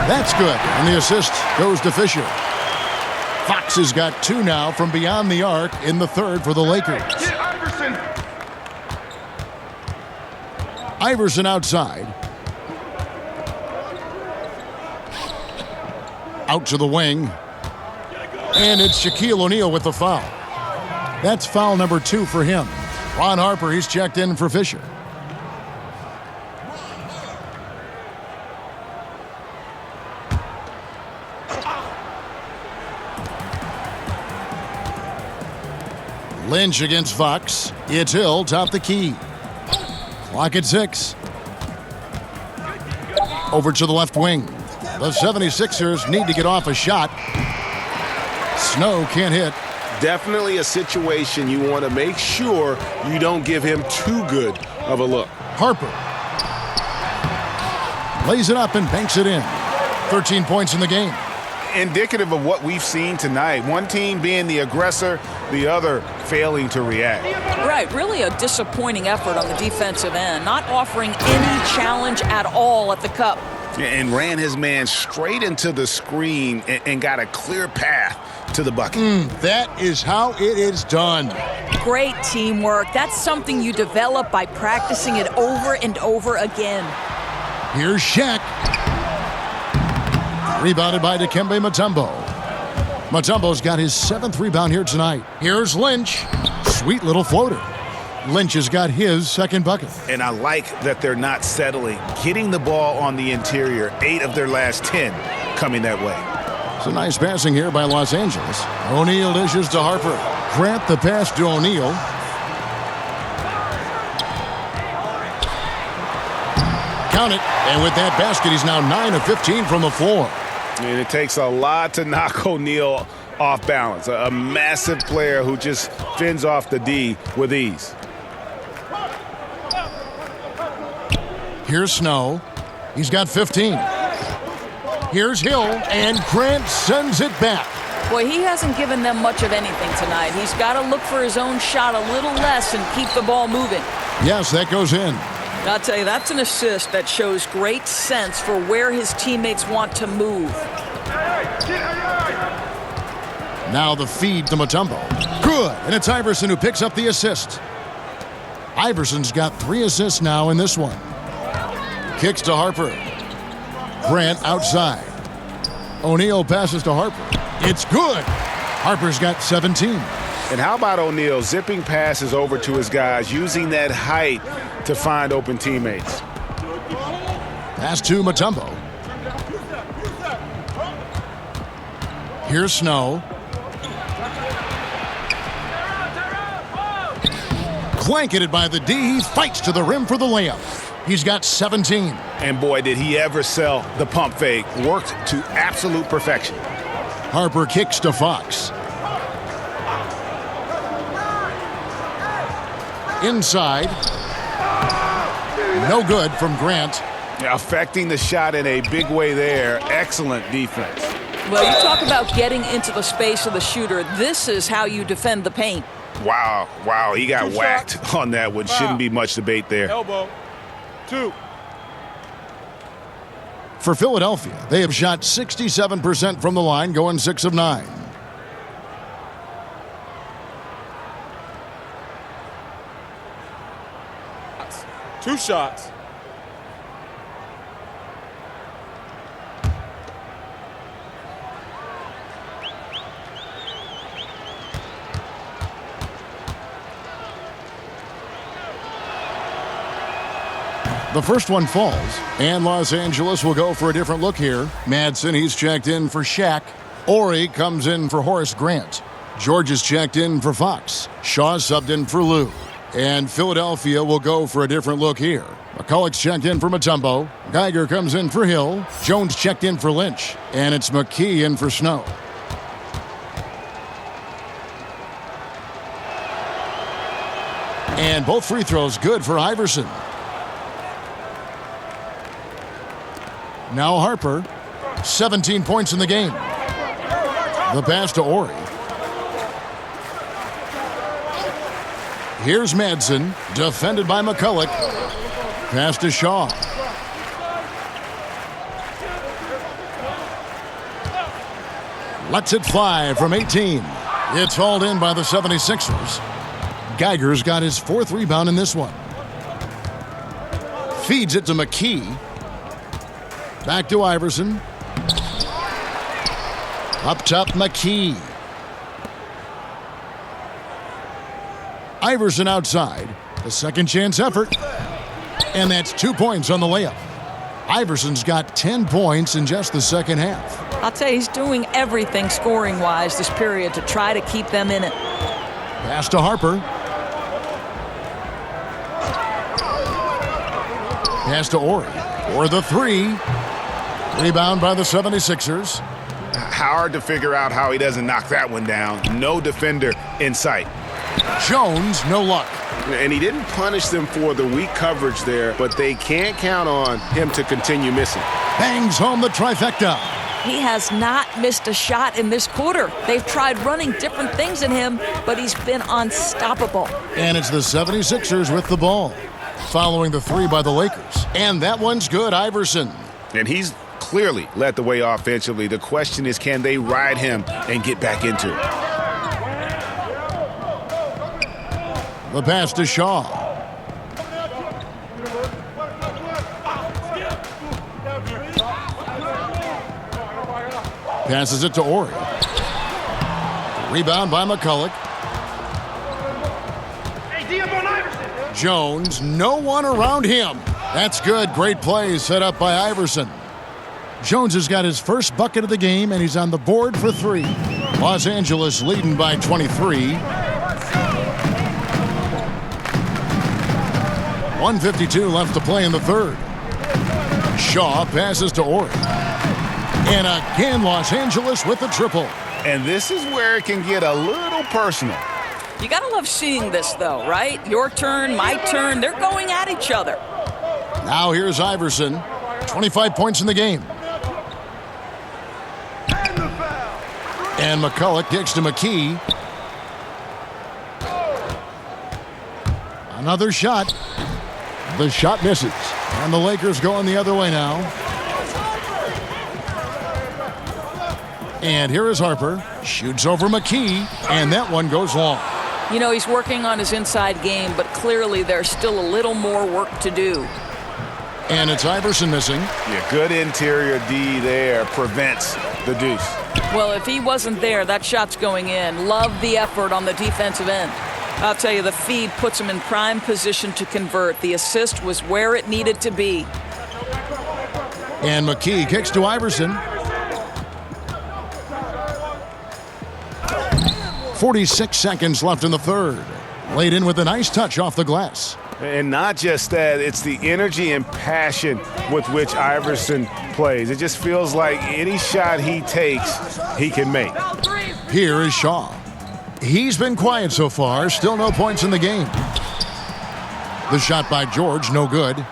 That's good, and the assist goes to Fisher. Fox has got 2 now from beyond the arc in the third for the Lakers. Iverson outside. Out to the wing. And it's Shaquille O'Neal with the foul. That's foul number 2 for him. Ron Harper, he's checked in for Fisher. Lynch against Fox. It's Hill, top the key. Clock at 6. Over to the left wing. The 76ers need to get off a shot. Snow can't hit. Definitely a situation you want to make sure you don't give him too good of a look. Harper lays it up and banks it in. 13 points in the game. Indicative of what we've seen tonight. One team being the aggressor, the other failing to react. Right, really a disappointing effort on the defensive end, not offering any challenge at all at the cup. And ran his man straight into the screen and got a clear path to the bucket. That is how it is done. Great teamwork. That's something you develop by practicing it over and over again. Here's Shaq. Rebounded by Dikembe Mutombo. Mutombo's got his 7th rebound here tonight. Here's Lynch. Sweet little floater. Lynch has got his 2nd bucket. And I like that they're not settling. Getting the ball on the interior, 8 of their last 10 coming that way. It's a nice passing here by Los Angeles. O'Neal dishes to Harper. Grant the pass to O'Neal. Count it. And with that basket, he's now 9 of 15 from the floor. And it takes a lot to knock O'Neal off balance. A massive player who just fends off the D with ease. Here's Snow. He's got 15. Here's Hill, and Grant sends it back. Boy, he hasn't given them much of anything tonight. He's got to look for his own shot a little less and keep the ball moving. Yes, that goes in. I'll tell you, that's an assist that shows great sense for where his teammates want to move. Now the feed to Mutombo. Good, and it's Iverson who picks up the assist. Iverson's got 3 assists now in this one. Kicks to Harper. Grant outside. O'Neal passes to Harper. It's good. Harper's got 17. And how about O'Neal zipping passes over to his guys, using that height to find open teammates. Pass to Mutombo. Here's Snow. Blanketed by the D. He fights to the rim for the layup. He's got 17. And boy, did he ever sell the pump fake. Worked to absolute perfection. Harper kicks to Fox. Inside. No good from Grant. Affecting the shot in a big way there. Excellent defense. Well, you talk about getting into the space of the shooter. This is how you defend the paint. Wow, he got whacked on that one. Shouldn't be much debate there. Elbow. 2. For Philadelphia, they have shot 67% from the line, going 6 of 9. Two shots. The first one falls, and Los Angeles will go for a different look here. Madsen, he's checked in for Shaq. Ori comes in for Horace Grant. George is checked in for Fox. Shaw subbed in for Lou. And Philadelphia will go for a different look here. McCulloch's checked in for Mutombo. Geiger comes in for Hill. Jones checked in for Lynch. And it's McKee in for Snow. And both free throws good for Iverson. Now Harper, 17 points in the game. The pass to Ori. Here's Madsen, defended by McCulloch. Pass to Shaw. Lets it fly from 18. It's hauled in by the 76ers. Geiger's got his 4th rebound in this one. Feeds it to McKee. Back to Iverson. Up top, McKee. Iverson outside. The second chance effort. And that's 2 points on the layup. Iverson's got 10 points in just the second half. I'll tell you, he's doing everything scoring-wise this period to try to keep them in it. Pass to Harper. Pass to Ori. For the 3. Rebound by the 76ers. Hard to figure out how he doesn't knock that one down. No defender in sight. Jones, no luck. And he didn't punish them for the weak coverage there, but they can't count on him to continue missing. Bangs home the trifecta. He has not missed a shot in this quarter. They've tried running different things at him, but he's been unstoppable. And it's the 76ers with the ball, following the 3 by the Lakers. And that one's good, Iverson. And he's clearly led the way offensively. The question is, can they ride him and get back into it? The pass to Shaw. Passes it to Ori. Rebound by McCulloch. Jones, no one around him. That's good. Great play set up by Iverson. Jones has got his first bucket of the game, and he's on the board for 3. Los Angeles leading by 23. 1:52 left to play in the third. Shaw passes to Ori. And again, Los Angeles with the triple. And this is where it can get a little personal. You gotta love seeing this, though, right? Your turn, my turn. They're going at each other. Now here's Iverson. 25 points in the game. And McCulloch kicks to McKee. Another shot. The shot misses. And the Lakers going the other way now. And here is Harper. Shoots over McKee. And that one goes long. You know, he's working on his inside game, but clearly there's still a little more work to do. And it's Iverson missing. Yeah, good interior D there prevents the deuce. Well, if he wasn't there, that shot's going in. Love the effort on the defensive end. I'll tell you, the feed puts him in prime position to convert. The assist was where it needed to be. And McKee kicks to Iverson. 46 seconds left in the third. Laid in with a nice touch off the glass. And not just that, it's the energy and passion with which Iverson plays. It just feels like any shot he takes, he can make. Here is Shaw. He's been quiet so far. Still no points in the game. The shot by George, no good.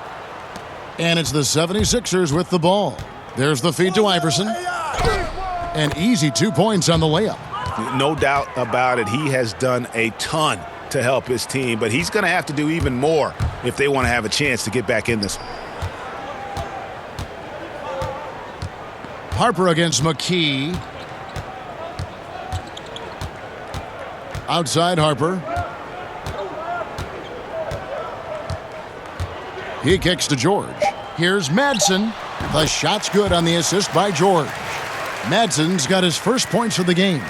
And it's the 76ers with the ball. There's the feed to Iverson. An easy 2 points on the layup. No doubt about it. He has done a ton to help his team, but he's going to have to do even more if they want to have a chance to get back in this. Harper against McKee. Outside Harper. He kicks to George. Here's Madsen. The shot's good on the assist by George. Madsen's got his first points of the game.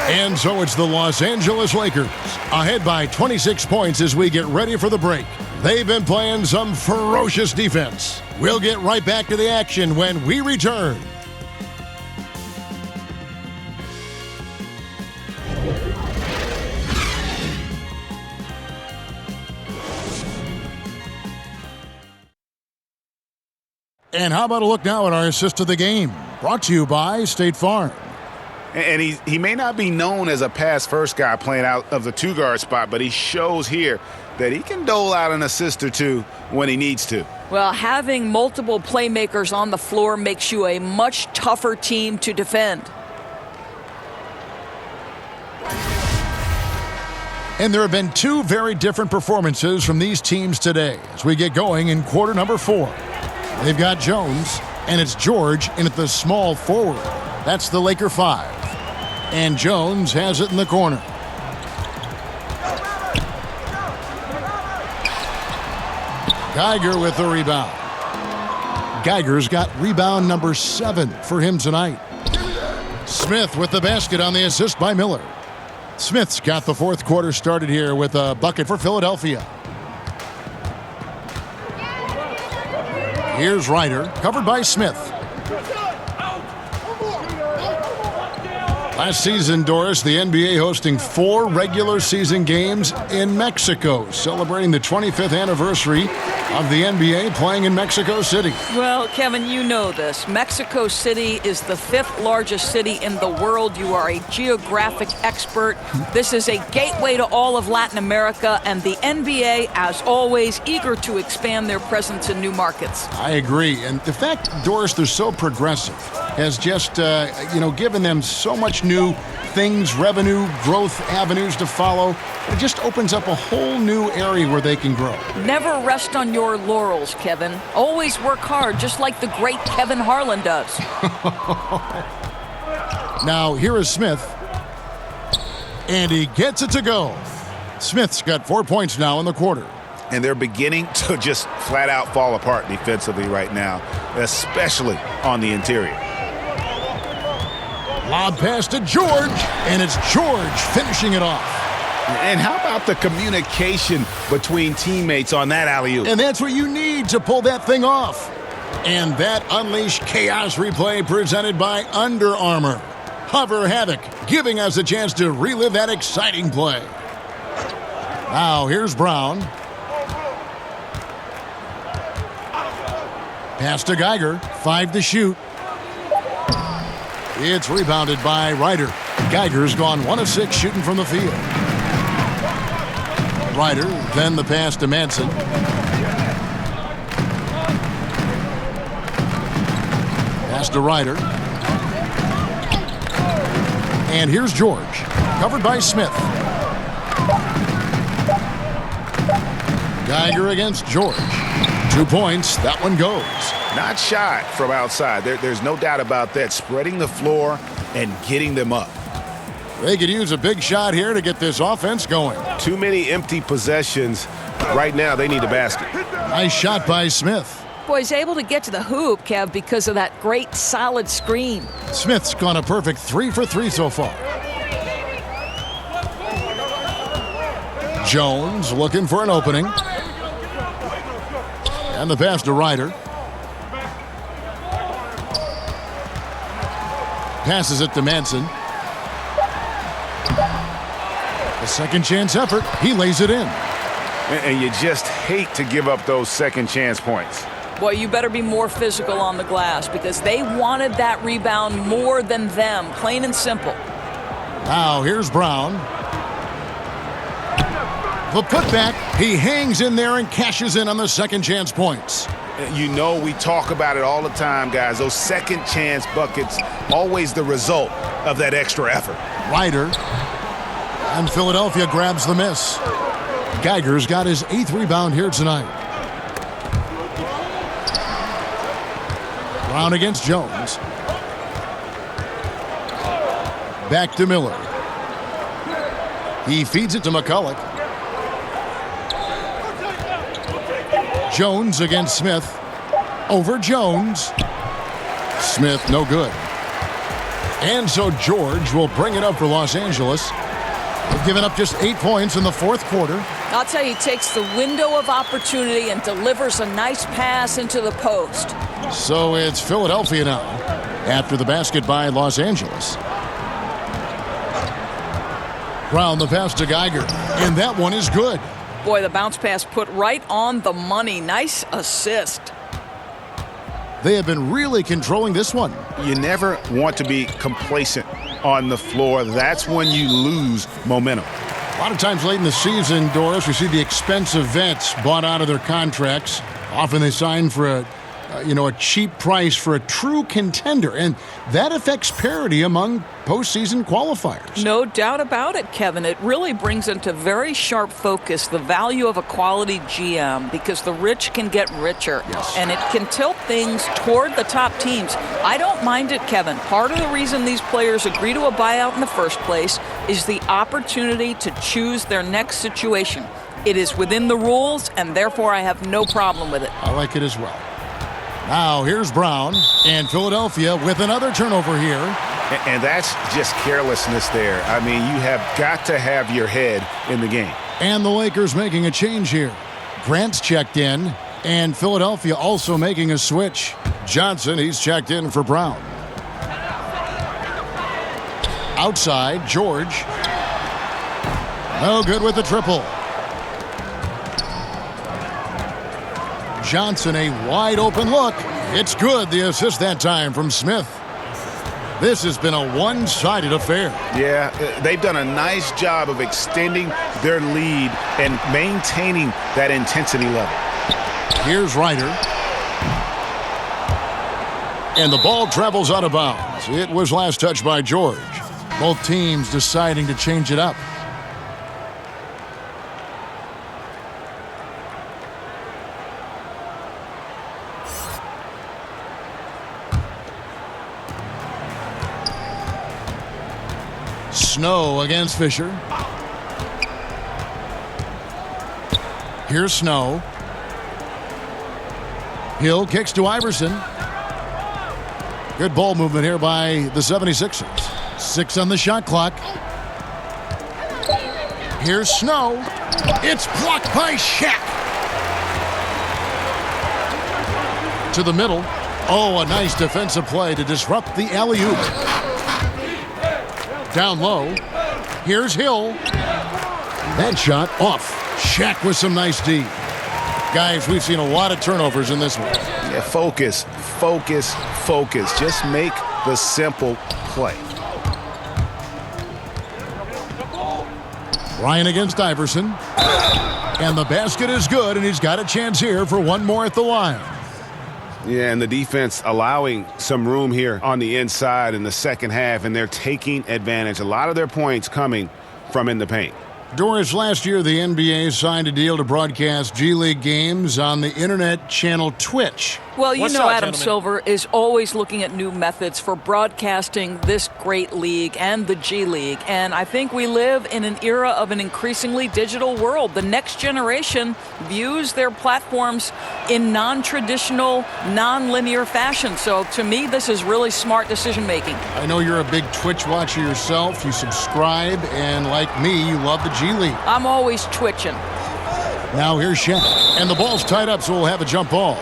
And so it's the Los Angeles Lakers, ahead by 26 points as we get ready for the break. They've been playing some ferocious defense. We'll get right back to the action when we return. And how about a look now at our assist of the game? Brought to you by State Farm. And he may not be known as a pass-first guy playing out of the two-guard spot, but he shows here that he can dole out an assist or two when he needs to. Well, having multiple playmakers on the floor makes you a much tougher team to defend. And there have been two very different performances from these teams today as we get going in quarter number 4. They've got Jones, and it's George in at the small forward. That's the Laker 5. And Jones has it in the corner. Geiger with the rebound. Geiger's got rebound number 7 for him tonight. Smith with the basket on the assist by Miller. Smith's got the fourth quarter started here with a bucket for Philadelphia. Here's Ryder, covered by Smith. Last season, Doris, the NBA hosting 4 regular season games in Mexico, celebrating the 25th anniversary of the NBA playing in Mexico City. Well, Kevin, you know this. Mexico City is the 5th largest city in the world. You are a geographic expert. This is a gateway to all of Latin America, and the NBA, as always, eager to expand their presence in new markets. I agree. And the fact, Doris, they're so progressive has just, given them so much new things, revenue, growth avenues to follow. It just opens up a whole new area where they can grow. Never rest on your laurels, Kevin. Always work hard, just like the great Kevin Harlan does. Now, here is Smith. And he gets it to go. Smith's got 4 points now in the quarter. And they're beginning to just flat out fall apart defensively right now, especially on the interior. Lob pass to George, and it's George finishing it off. And how about the communication between teammates on that alley-oop? And that's what you need to pull that thing off. And that unleashed chaos replay presented by Under Armour. Hover Havoc, giving us a chance to relive that exciting play. Now here's Brown. Pass to Geiger, 5 to shoot. It's rebounded by Ryder. Geiger's gone 1 of 6 shooting from the field. Ryder, then the pass to Manson. Pass to Ryder. And here's George, covered by Smith. Geiger against George. 2 points, that one goes. Not shy from outside. There's no doubt about that. Spreading the floor and getting them up. They could use a big shot here to get this offense going. Too many empty possessions. Right now, they need a basket. Nice shot by Smith. Boy, he's able to get to the hoop, Kev, because of that great solid screen. Smith's gone a perfect 3 for 3 so far. Jones looking for an opening. And the pass to Ryder. Passes it to Manson. A second chance effort. He lays it in. And you just hate to give up those second chance points. Boy, you better be more physical on the glass because they wanted that rebound more than them, plain and simple. Now here's Brown. The putback. He hangs in there and cashes in on the second chance points. You know we talk about it all the time, guys. Those second chance buckets, always the result of that extra effort. Ryder. And Philadelphia grabs the miss. Geiger's got his 8th rebound here tonight. Brown against Jones. Back to Miller. He feeds it to McCulloch. Jones against Smith. Over Jones. Smith, no good. And so George will bring it up for Los Angeles. They've given up just 8 points in the fourth quarter. I'll tell you, he takes the window of opportunity and delivers a nice pass into the post. So it's Philadelphia now after the basket by Los Angeles. Brown the pass to Geiger, and that one is good. Boy, the bounce pass put right on the money. Nice assist. They have been really controlling this one. You never want to be complacent on the floor. That's when you lose momentum. A lot of times late in the season, Doris, we see the expensive vets bought out of their contracts. Often they sign for a cheap price for a true contender, and that affects parity among postseason qualifiers. No doubt about it, Kevin. It really brings into very sharp focus the value of a quality GM, because the rich can get richer, and it can tilt things toward the top teams. I don't mind it, Kevin. Part of the reason these players agree to a buyout in the first place is the opportunity to choose their next situation. It is within the rules, and therefore I have no problem with it. I like it as well. Now here's Brown, and Philadelphia with another turnover here. And that's just carelessness there. I mean, you have got to have your head in the game. And the Lakers making a change here. Grant's checked in, and Philadelphia also making a switch. Johnson, he's checked in for Brown. Outside, George. No good with the triple. Johnson, a wide open look. It's good. The assist that time from Smith. This has been a one-sided affair. Yeah, they've done a nice job of extending their lead and maintaining that intensity level. Here's Ryder. And the ball travels out of bounds. It was last touched by George. Both teams deciding to change it up. Snow against Fisher. Here's Snow. Hill kicks to Iverson. Good ball movement here by the 76ers. 6 on the shot clock. Here's Snow. It's blocked by Shaq. To the middle. Oh, a nice defensive play to disrupt the alley-oop. Down low. Here's Hill. That shot off. Shaq with some nice D. Guys, we've seen a lot of turnovers in this one. Yeah, focus, focus, focus. Just make the simple play. Ryan against Iverson. And the basket is good, and he's got a chance here for one more at the line. Yeah, and the defense allowing some room here on the inside in the second half, and they're taking advantage. A lot of their points coming from in the paint. Doris, last year the NBA signed a deal to broadcast G League games on the internet channel Twitch. Well, you know Adam Silver is always looking at new methods for broadcasting this great league and the G League. And I think we live in an era of an increasingly digital world. The next generation views their platforms in non-traditional, non-linear fashion. So to me, this is really smart decision making. I know you're a big Twitch watcher yourself. You subscribe, and like me, you love the G League. I'm always twitching. Now here's Shaq. And the ball's tied up, so we'll have a jump ball.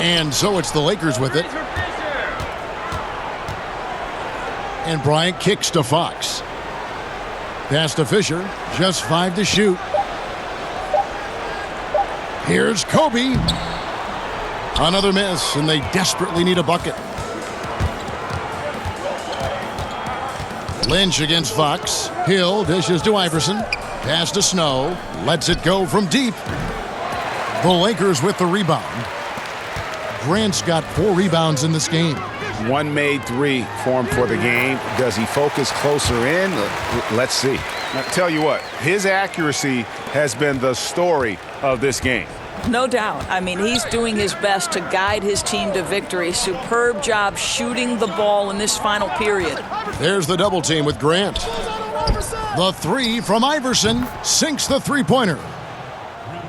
And so it's the Lakers with it. And Bryant kicks to Fox. Pass to Fisher. Just 5 to shoot. Here's Kobe. Another miss, and they desperately need a bucket. Lynch against Fox. Hill dishes to Iverson. Pass to Snow. Lets it go from deep. The Lakers with the rebound. Grant's got 4 rebounds in this game. One made 3 for him for the game. Does he focus closer in? Let's see. Now, tell you what, his accuracy has been the story of this game. No doubt. I mean, he's doing his best to guide his team to victory. Superb job shooting the ball in this final period. There's the double team with Grant. The three from Iverson sinks the three-pointer.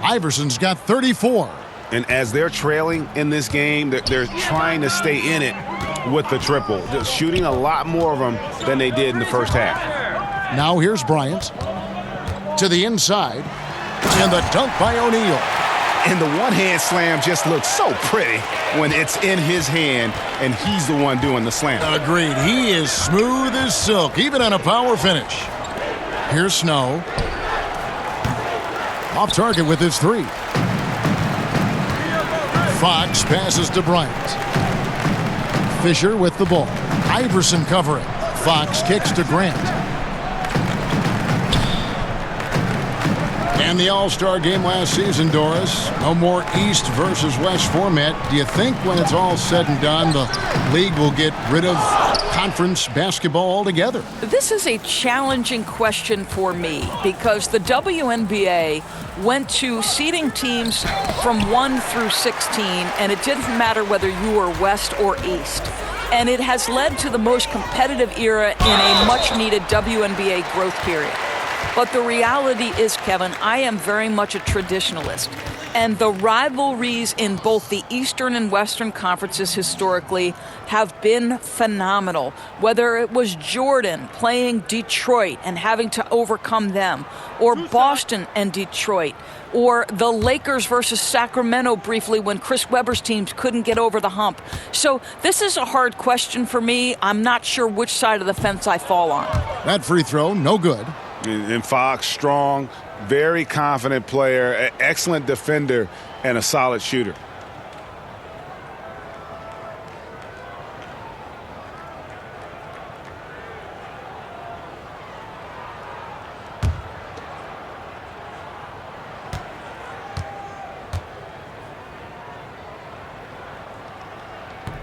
Iverson's got 34. And as they're trailing in this game, they're trying to stay in it with the triple. Just shooting a lot more of them than they did in the first half. Now here's Bryant to the inside. And the dunk by O'Neal. And the one-hand slam just looks so pretty when it's in his hand and he's the one doing the slam. Agreed. He is smooth as silk, even on a power finish. Here's Snow. Off target with his three. Fox passes to Bryant. Fisher with the ball. Iverson covering. Fox kicks to Grant. And the All-Star game last season, Doris, no more East versus West format. Do you think when it's all said and done, the league will get rid of conference basketball altogether? This is a challenging question for me because the WNBA went to seeding teams from 1 through 16, and it didn't matter whether you were West or East. And it has led to the most competitive era in a much-needed WNBA growth period. But the reality is, Kevin, I am very much a traditionalist. And the rivalries in both the Eastern and Western conferences historically have been phenomenal. Whether it was Jordan playing Detroit and having to overcome them, or Boston and Detroit, or the Lakers versus Sacramento briefly when Chris Webber's teams couldn't get over the hump. So this is a hard question for me. I'm not sure which side of the fence I fall on. That free throw, no good. And Fox, strong, very confident player, an excellent defender, and a solid shooter.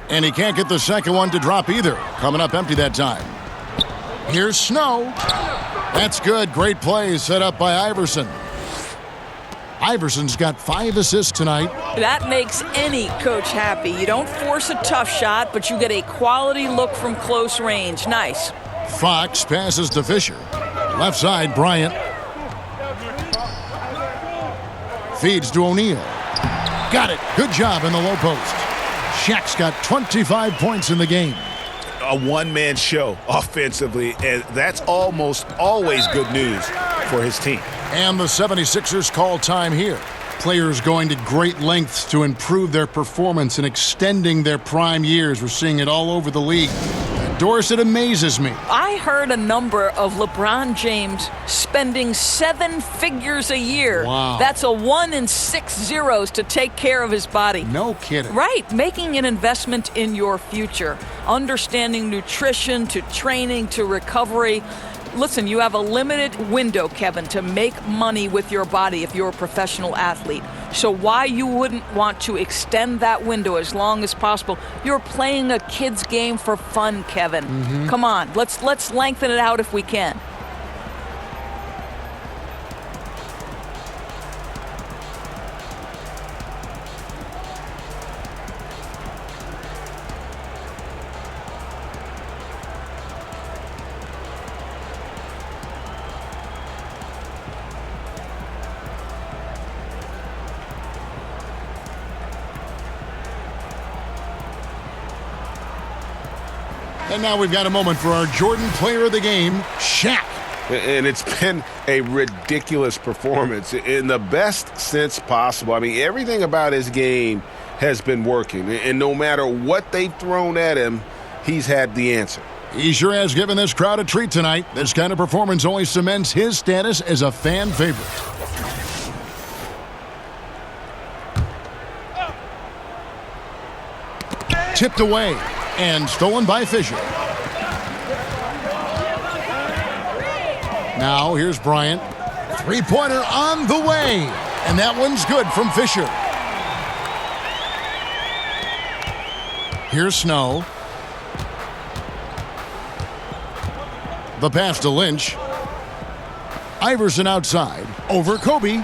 And he can't get the second one to drop either. Coming up empty that time. Here's Snow. That's good. Great play set up by Iverson. Iverson's got 5 assists tonight. That makes any coach happy. You don't force a tough shot, but you get a quality look from close range. Nice. Fox passes to Fisher. Left side, Bryant. Feeds to O'Neal. Got it. Good job in the low post. Shaq's got 25 points in the game. A one-man show offensively, and that's almost always good news for his team. And the 76ers call time here. Players going to great lengths to improve their performance and extending their prime years. We're seeing it all over the league. Doris, it amazes me. I heard a number of LeBron James spending 7 figures a year. Wow. That's a 1 in 6 zeros to take care of his body. No kidding. Right, making an investment in your future. Understanding nutrition to training to recovery. Listen, you have a limited window, Kevin, to make money with your body if you're a professional athlete. So why you wouldn't want to extend that window as long as possible? You're playing a kid's game for fun, Kevin. Come on, let's lengthen it out if we can. And now we've got a moment for our Jordan player of the game, Shaq. And it's been a ridiculous performance in the best sense possible. I mean, everything about his game has been working. And no matter what they've thrown at him, he's had the answer. He sure has given this crowd a treat tonight. This kind of performance only cements his status as a fan favorite. Tipped away and stolen by Fisher. Now here's Bryant. Three-pointer on the way. And that one's good from Fisher. Here's Snow. The pass to Lynch. Iverson outside. Over Kobe.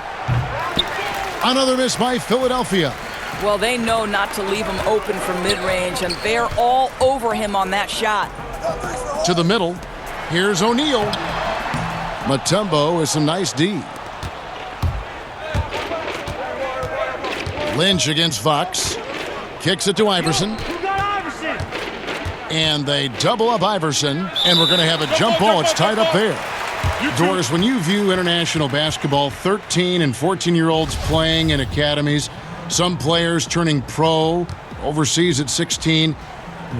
Another miss by Philadelphia. Well, they know not to leave him open from mid-range, and they're all over him on that shot. To the middle. Here's O'Neal. Mutombo is some nice D. Lynch against Fox. Kicks it to Iverson. And they double up Iverson, and we're going to have a jump ball. It's tied up there. Doris, when you view international basketball, 13 and 14-year-olds playing in academies, some players turning pro overseas at 16,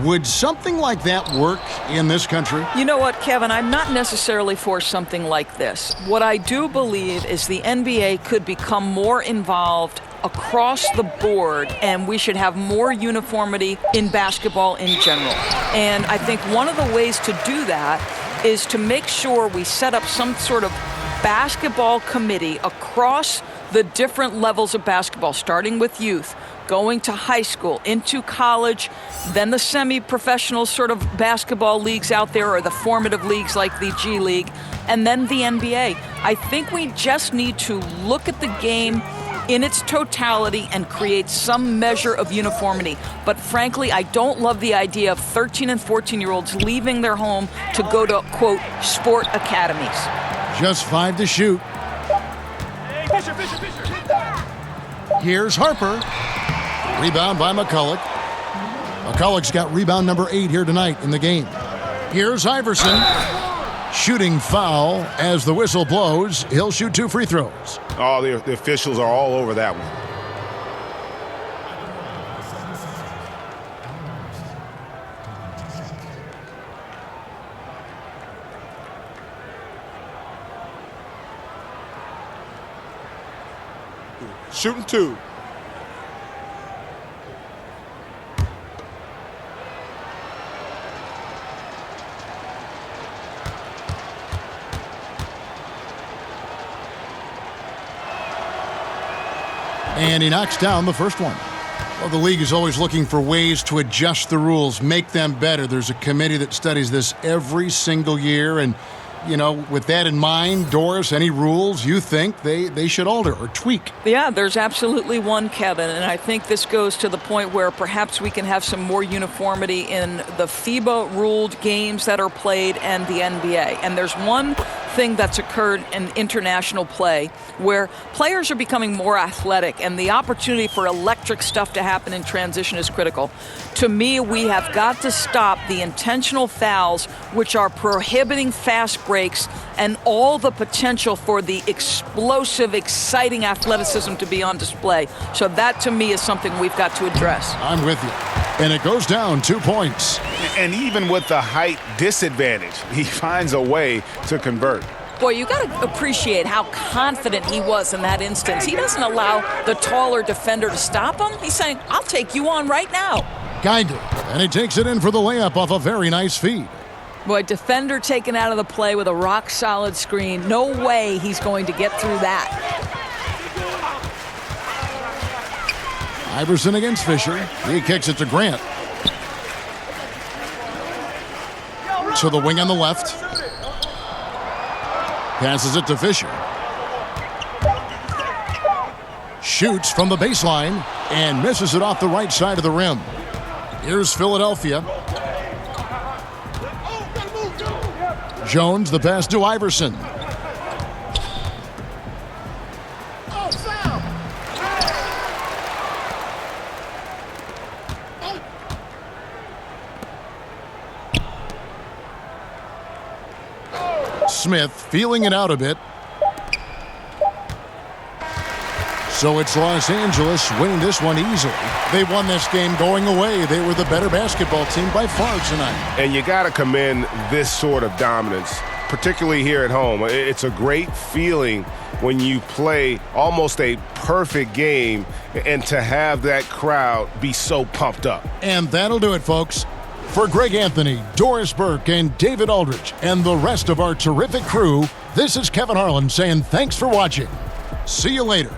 would something like that work in this country? You know what, Kevin? I'm not necessarily for something like this. What I do believe is the NBA could become more involved across the board, and we should have more uniformity in basketball in general. And I think one of the ways to do that is to make sure we set up some sort of basketball committee across the different levels of basketball, starting with youth, going to high school, into college, then the semi-professional sort of basketball leagues out there, or the formative leagues like the G League, and then the NBA. I think we just need to look at the game in its totality and create some measure of uniformity. But frankly, I don't love the idea of 13 and 14-year-olds leaving their home to go to, quote, sport academies. Just 5 to shoot. Here's Harper. Rebound by McCulloch. McCulloch's got rebound number 8 here tonight in the game. Here's Iverson. Shooting foul as the whistle blows. He'll shoot 2 free throws. Oh, the officials are all over that one. Shooting 2. And he knocks down the first one. Well, the league is always looking for ways to adjust the rules, make them better. There's a committee that studies this every single year. And, you know, with that in mind, Doris, any rules you think they should alter or tweak? Yeah, there's absolutely one, Kevin. And I think this goes to the point where perhaps we can have some more uniformity in the FIBA-ruled games that are played and the NBA. And there's one thing that's occurred in international play where players are becoming more athletic, and the opportunity for electric stuff to happen in transition is critical. To me, we have got to stop the intentional fouls, which are prohibiting fast breaks and all the potential for the explosive, exciting athleticism to be on display. So that, to me, is something we've got to address. I'm with you. And it goes down 2 points. And even with the height disadvantage, he finds a way to convert. Boy, you got to appreciate how confident he was in that instance. He doesn't allow the taller defender to stop him. He's saying, I'll take you on right now. Guided, and he takes it in for the layup off a very nice feed. Boy, defender taken out of the play with a rock-solid screen. No way he's going to get through that. Iverson against Fisher. He kicks it to Grant. To the wing on the left. Passes it to Fisher. Shoots from the baseline and misses it off the right side of the rim. Here's Philadelphia. Jones, the pass to Iverson. Smith feeling it out a bit. So it's Los Angeles winning this one easily. They won this game going away. They were the better basketball team by far tonight. And you got to commend this sort of dominance, particularly here at home. It's a great feeling when you play almost a perfect game and to have that crowd be so pumped up. And that'll do it, folks. For Greg Anthony, Doris Burke, and David Aldridge, and the rest of our terrific crew, this is Kevin Harlan saying thanks for watching. See you later.